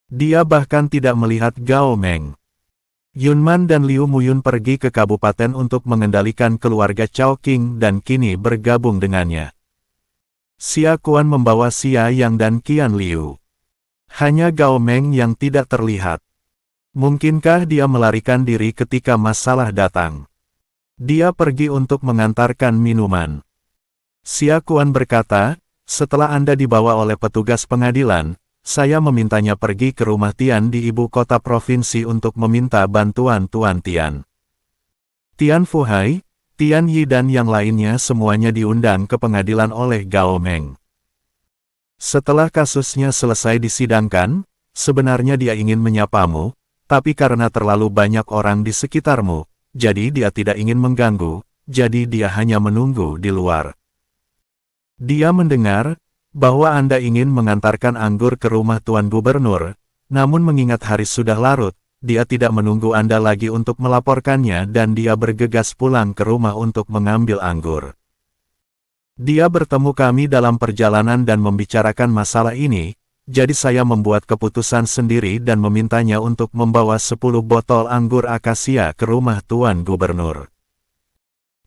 Dia bahkan tidak melihat Gao Meng. Yunman dan Liu Muyun pergi ke kabupaten untuk mengendalikan keluarga Chao Qing dan kini bergabung dengannya. Xia Kuan membawa Xia Yang dan Qian Liu. Hanya Gao Meng yang tidak terlihat. Mungkinkah dia melarikan diri ketika masalah datang? Dia pergi untuk mengantarkan minuman. Xia Kuan berkata, "Setelah Anda dibawa oleh petugas pengadilan, saya memintanya pergi ke rumah Tian di ibu kota provinsi untuk meminta bantuan Tuan Tian." Tian Fuhai, Tian Yi dan yang lainnya semuanya diundang ke pengadilan oleh Gao Meng. Setelah kasusnya selesai disidangkan, sebenarnya dia ingin menyapamu, tapi karena terlalu banyak orang di sekitarmu, jadi dia tidak ingin mengganggu, jadi dia hanya menunggu di luar. Dia mendengar bahwa Anda ingin mengantarkan anggur ke rumah Tuan Gubernur, namun mengingat hari sudah larut, dia tidak menunggu Anda lagi untuk melaporkannya dan dia bergegas pulang ke rumah untuk mengambil anggur. Dia bertemu kami dalam perjalanan dan membicarakan masalah ini, jadi saya membuat keputusan sendiri dan memintanya untuk membawa 10 botol anggur akasia ke rumah Tuan Gubernur.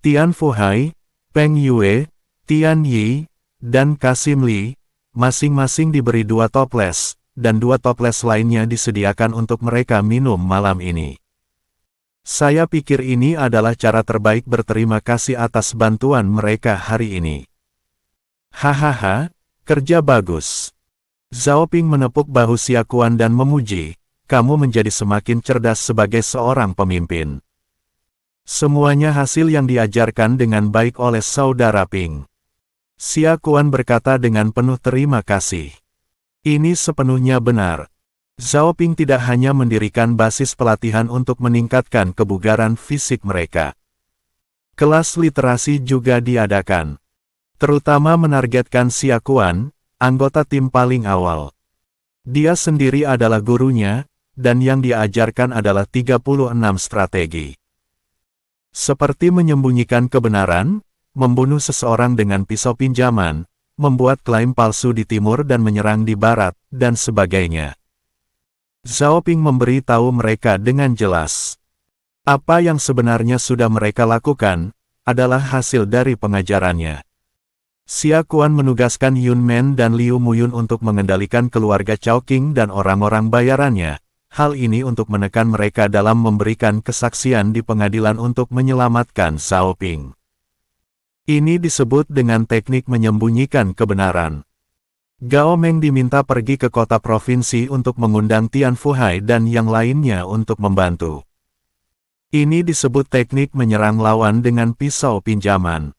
Tian Fuhai, Peng Yue, Tian Yi, dan Kasim Li, masing-masing diberi 2 toples, dan 2 toples lainnya disediakan untuk mereka minum malam ini. Saya pikir ini adalah cara terbaik berterima kasih atas bantuan mereka hari ini. Hahaha, kerja bagus. Zhao Ping menepuk bahu Xia Kuan dan memuji, "Kamu menjadi semakin cerdas sebagai seorang pemimpin." Semuanya hasil yang diajarkan dengan baik oleh Saudara Ping. Xia Kuan berkata dengan penuh terima kasih. Ini sepenuhnya benar. Zhao Ping tidak hanya mendirikan basis pelatihan untuk meningkatkan kebugaran fisik mereka. Kelas literasi juga diadakan. Terutama menargetkan Xia Kuan, anggota tim paling awal. Dia sendiri adalah gurunya, dan yang diajarkan adalah 36 strategi. Seperti menyembunyikan kebenaran, membunuh seseorang dengan pisau pinjaman, membuat klaim palsu di timur dan menyerang di barat, dan sebagainya. Zhao Ping memberi tahu mereka dengan jelas. Apa yang sebenarnya sudah mereka lakukan, adalah hasil dari pengajarannya. Xia Kuan menugaskan Yun Men dan Liu Muyun untuk mengendalikan keluarga Chowking dan orang-orang bayarannya. Hal ini untuk menekan mereka dalam memberikan kesaksian di pengadilan untuk menyelamatkan Zhao Ping. Ini disebut dengan teknik menyembunyikan kebenaran. Gao Meng diminta pergi ke kota provinsi untuk mengundang Tian Fuhai dan yang lainnya untuk membantu. Ini disebut teknik menyerang lawan dengan pisau pinjaman.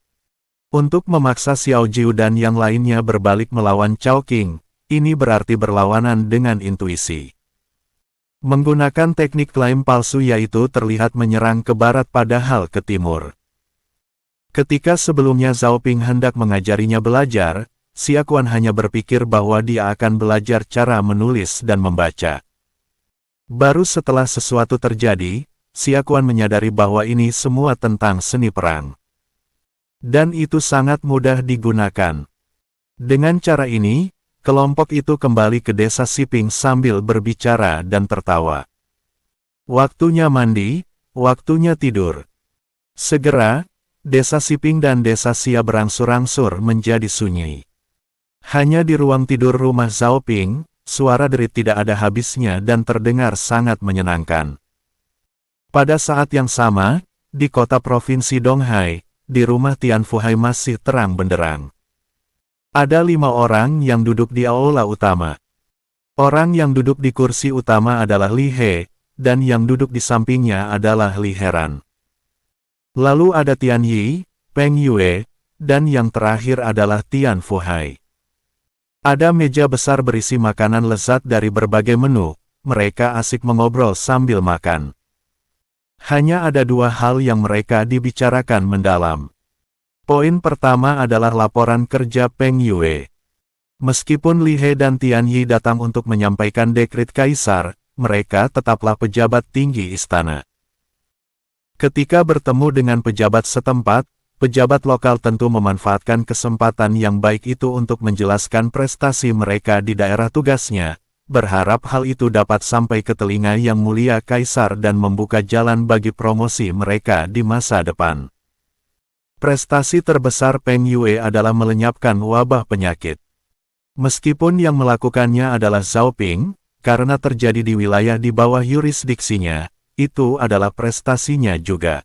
Untuk memaksa Xiao Jiu dan yang lainnya berbalik melawan Chowking, ini berarti berlawanan dengan intuisi. Menggunakan teknik klaim palsu yaitu terlihat menyerang ke barat padahal ke timur. Ketika sebelumnya Zhao Ping hendak mengajarinya belajar, Xia Kuan hanya berpikir bahwa dia akan belajar cara menulis dan membaca. Baru setelah sesuatu terjadi, Xia Kuan menyadari bahwa ini semua tentang seni perang. Dan itu sangat mudah digunakan. Dengan cara ini, kelompok itu kembali ke desa Siping sambil berbicara dan tertawa. Waktunya mandi, waktunya tidur. Segera, desa Siping dan desa Xia berangsur-angsur menjadi sunyi. Hanya di ruang tidur rumah Zhao Ping, suara derit tidak ada habisnya dan terdengar sangat menyenangkan. Pada saat yang sama, di kota provinsi Donghai, di rumah Tian Fuhai masih terang benderang. Ada 5 orang yang duduk di aula utama. Orang yang duduk di kursi utama adalah Li He, dan yang duduk di sampingnya adalah Li Heran. Lalu ada Tian Yi, Peng Yue, dan yang terakhir adalah Tian Fuhai. Ada meja besar berisi makanan lezat dari berbagai menu, mereka asik mengobrol sambil makan. Hanya ada 2 hal yang mereka dibicarakan mendalam. Poin pertama adalah laporan kerja Peng Yue. Meskipun Li He dan Tian Yi datang untuk menyampaikan dekret kaisar, mereka tetaplah pejabat tinggi istana. Ketika bertemu dengan pejabat setempat, pejabat lokal tentu memanfaatkan kesempatan yang baik itu untuk menjelaskan prestasi mereka di daerah tugasnya, berharap hal itu dapat sampai ke telinga yang mulia kaisar dan membuka jalan bagi promosi mereka di masa depan. Prestasi terbesar Peng Yue adalah melenyapkan wabah penyakit. Meskipun yang melakukannya adalah Zhao Ping, karena terjadi di wilayah di bawah yurisdiksinya, itu adalah prestasinya juga.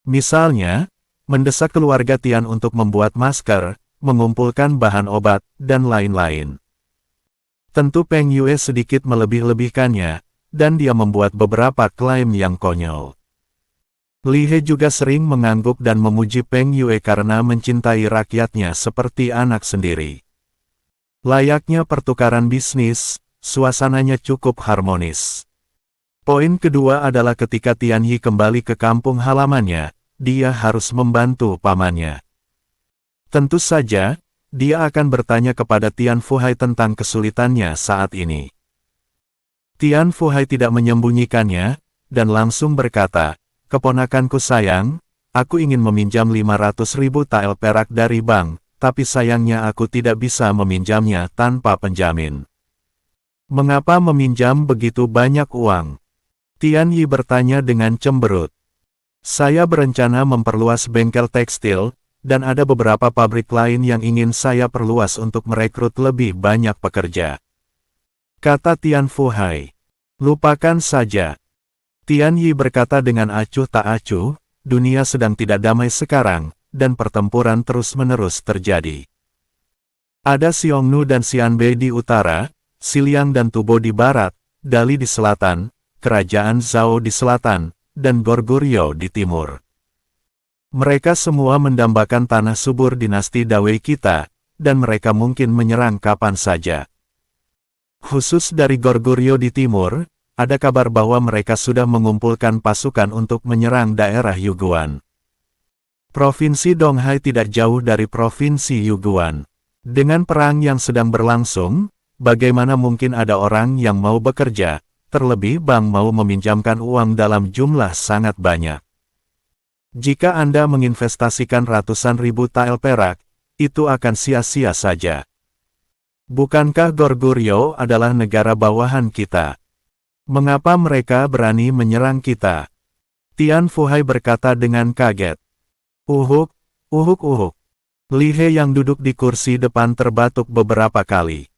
Misalnya, mendesak keluarga Tian untuk membuat masker, mengumpulkan bahan obat, dan lain-lain. Tentu Peng Yue sedikit melebih-lebihkannya, dan dia membuat beberapa klaim yang konyol. Li He juga sering mengangguk dan memuji Peng Yue karena mencintai rakyatnya seperti anak sendiri. Layaknya pertukaran bisnis, suasananya cukup harmonis. Poin kedua adalah ketika Tian Yi kembali ke kampung halamannya, dia harus membantu pamannya. Tentu saja, dia akan bertanya kepada Tian Fuhai tentang kesulitannya saat ini. Tian Fuhai tidak menyembunyikannya, dan langsung berkata, "Keponakanku sayang, aku ingin meminjam 500.000 tael perak dari bank, tapi sayangnya aku tidak bisa meminjamnya tanpa penjamin." "Mengapa meminjam begitu banyak uang?" Tian Yi bertanya dengan cemberut. "Saya berencana memperluas bengkel tekstil, dan ada beberapa pabrik lain yang ingin saya perluas untuk merekrut lebih banyak pekerja," kata Tian Fuhai. "Lupakan saja." Tian Yi berkata dengan acuh tak acuh, dunia sedang tidak damai sekarang, dan pertempuran terus-menerus terjadi. Ada Xiongnu dan Xianbei di utara, Xiliang dan Tubo di barat, Dali di selatan, Kerajaan Zhao di selatan, dan Goguryeo di timur. Mereka semua mendambakan tanah subur dinasti Dawei kita, dan mereka mungkin menyerang kapan saja. Khusus dari Goguryeo di timur, ada kabar bahwa mereka sudah mengumpulkan pasukan untuk menyerang daerah Yuguan. Provinsi Donghai tidak jauh dari Provinsi Yuguan. Dengan perang yang sedang berlangsung, bagaimana mungkin ada orang yang mau bekerja, terlebih bank mau meminjamkan uang dalam jumlah sangat banyak. Jika Anda menginvestasikan ratusan ribu tael perak, itu akan sia-sia saja. Bukankah Goguryeo adalah negara bawahan kita? Mengapa mereka berani menyerang kita? Tian Fuhai berkata dengan kaget. Uhuk, uhuk, uhuk. Li He yang duduk di kursi depan terbatuk beberapa kali.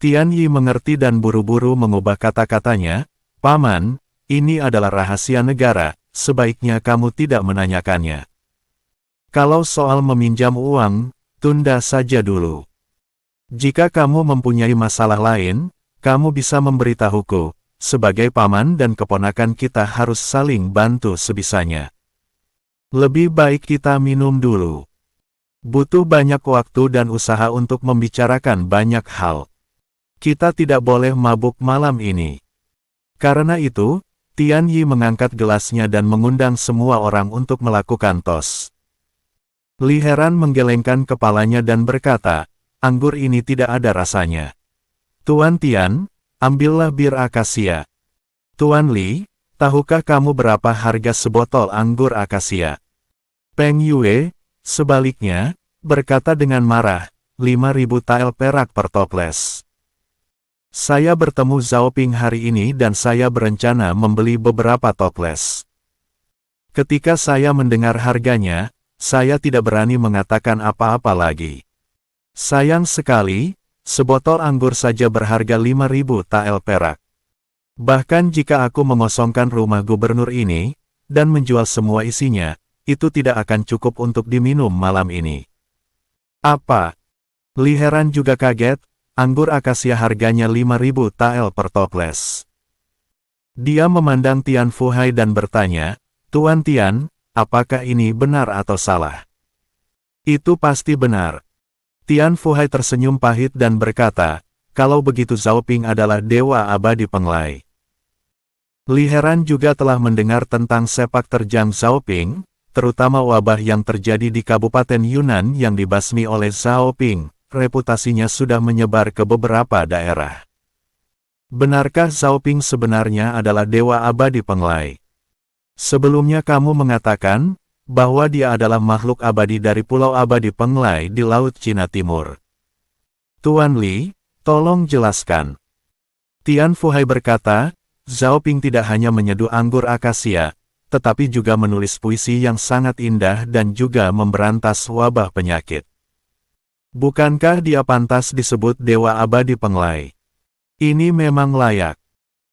Tian Yi mengerti dan buru-buru mengubah kata-katanya. Paman, ini adalah rahasia negara, sebaiknya kamu tidak menanyakannya. Kalau soal meminjam uang, tunda saja dulu. Jika kamu mempunyai masalah lain, kamu bisa memberitahuku. Sebagai paman dan keponakan kita harus saling bantu sebisanya. Lebih baik kita minum dulu. Butuh banyak waktu dan usaha untuk membicarakan banyak hal. Kita tidak boleh mabuk malam ini. Karena itu, Tian Yi mengangkat gelasnya dan mengundang semua orang untuk melakukan tos. Li Heran menggelengkan kepalanya dan berkata, anggur ini tidak ada rasanya. Tuan Tian, ambillah bir akasia. Tuan Li, tahukah kamu berapa harga sebotol anggur akasia? Peng Yue, sebaliknya, berkata dengan marah, 5.000 tael perak per toples. Saya bertemu Zhao Ping hari ini dan saya berencana membeli beberapa toples. Ketika saya mendengar harganya, saya tidak berani mengatakan apa-apa lagi. Sayang sekali, sebotol anggur saja berharga 5.000 tael perak. Bahkan jika aku mengosongkan rumah gubernur ini, dan menjual semua isinya, itu tidak akan cukup untuk diminum malam ini. Apa? Li Heran juga kaget, anggur akasia harganya 5.000 tael per toples. Dia memandang Tian Fuhai dan bertanya, Tuan Tian, apakah ini benar atau salah? Itu pasti benar. Tian Fuhai tersenyum pahit dan berkata, kalau begitu Zhao Ping adalah dewa abadi penglai. Li Heran juga telah mendengar tentang sepak terjang Zhao Ping, terutama wabah yang terjadi di Kabupaten Yunnan yang dibasmi oleh Zhao Ping. Reputasinya sudah menyebar ke beberapa daerah. Benarkah Zhao Ping sebenarnya adalah dewa abadi penglai? Sebelumnya kamu mengatakan bahwa dia adalah makhluk abadi dari Pulau Abadi Penglai di Laut Cina Timur. Tuan Li, tolong jelaskan. Tian Fuhai berkata, Zhao Ping tidak hanya menyeduh anggur akasia, tetapi juga menulis puisi yang sangat indah dan juga memberantas wabah penyakit. Bukankah dia pantas disebut Dewa Abadi Penglai? Ini memang layak.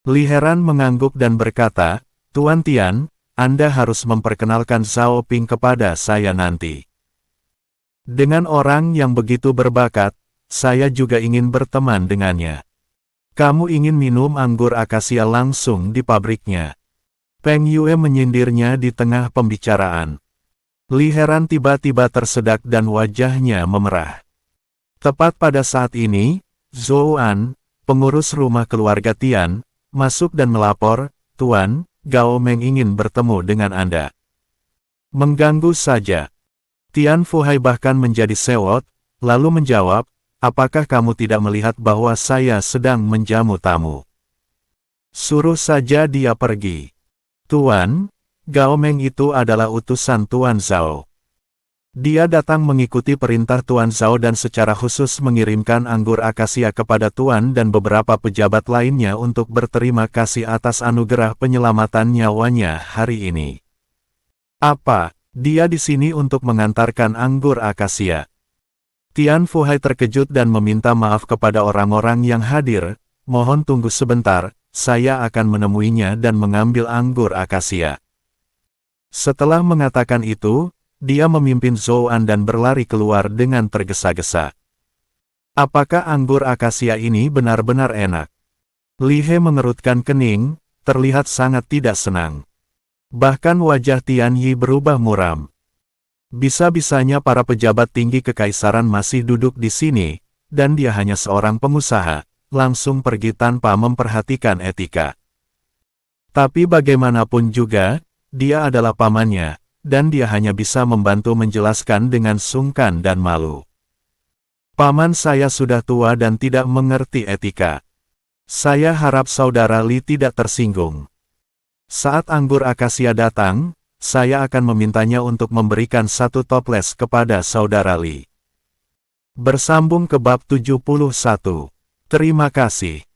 Li Heran mengangguk dan berkata, Tuan Tian, Anda harus memperkenalkan Zhao Ping kepada saya nanti. Dengan orang yang begitu berbakat, saya juga ingin berteman dengannya. Kamu ingin minum anggur akasia langsung di pabriknya. Peng Yue menyindirnya di tengah pembicaraan. Li Heran tiba-tiba tersedak dan wajahnya memerah. Tepat pada saat ini, Zhou An, pengurus rumah keluarga Tian, masuk dan melapor, Tuan, Gao Meng ingin bertemu dengan Anda. Mengganggu saja. Tian Fuhai bahkan menjadi sewot, lalu menjawab, apakah kamu tidak melihat bahwa saya sedang menjamu tamu? Suruh saja dia pergi. Tuan, Gao Meng itu adalah utusan Tuan Zhao. Dia datang mengikuti perintah Tuan Zhao dan secara khusus mengirimkan anggur akasia kepada Tuan dan beberapa pejabat lainnya untuk berterima kasih atas anugerah penyelamatan nyawanya hari ini. Apa, dia di sini untuk mengantarkan anggur akasia? Tian Fuhai terkejut dan meminta maaf kepada orang-orang yang hadir, mohon tunggu sebentar, saya akan menemuinya dan mengambil anggur akasia. Setelah mengatakan itu, dia memimpin Zhou An dan berlari keluar dengan tergesa-gesa. Apakah anggur akasia ini benar-benar enak? Li He mengerutkan kening, terlihat sangat tidak senang. Bahkan wajah Tian Yi berubah muram. Bisa-bisanya para pejabat tinggi kekaisaran masih duduk di sini, dan dia hanya seorang pengusaha, langsung pergi tanpa memperhatikan etika. Tapi bagaimanapun juga, dia adalah pamannya, dan dia hanya bisa membantu menjelaskan dengan sungkan dan malu. Paman saya sudah tua dan tidak mengerti etika. Saya harap saudara Li tidak tersinggung. Saat anggur akasia datang, saya akan memintanya untuk memberikan satu toples kepada saudara Li. Bersambung ke bab 71. Terima kasih.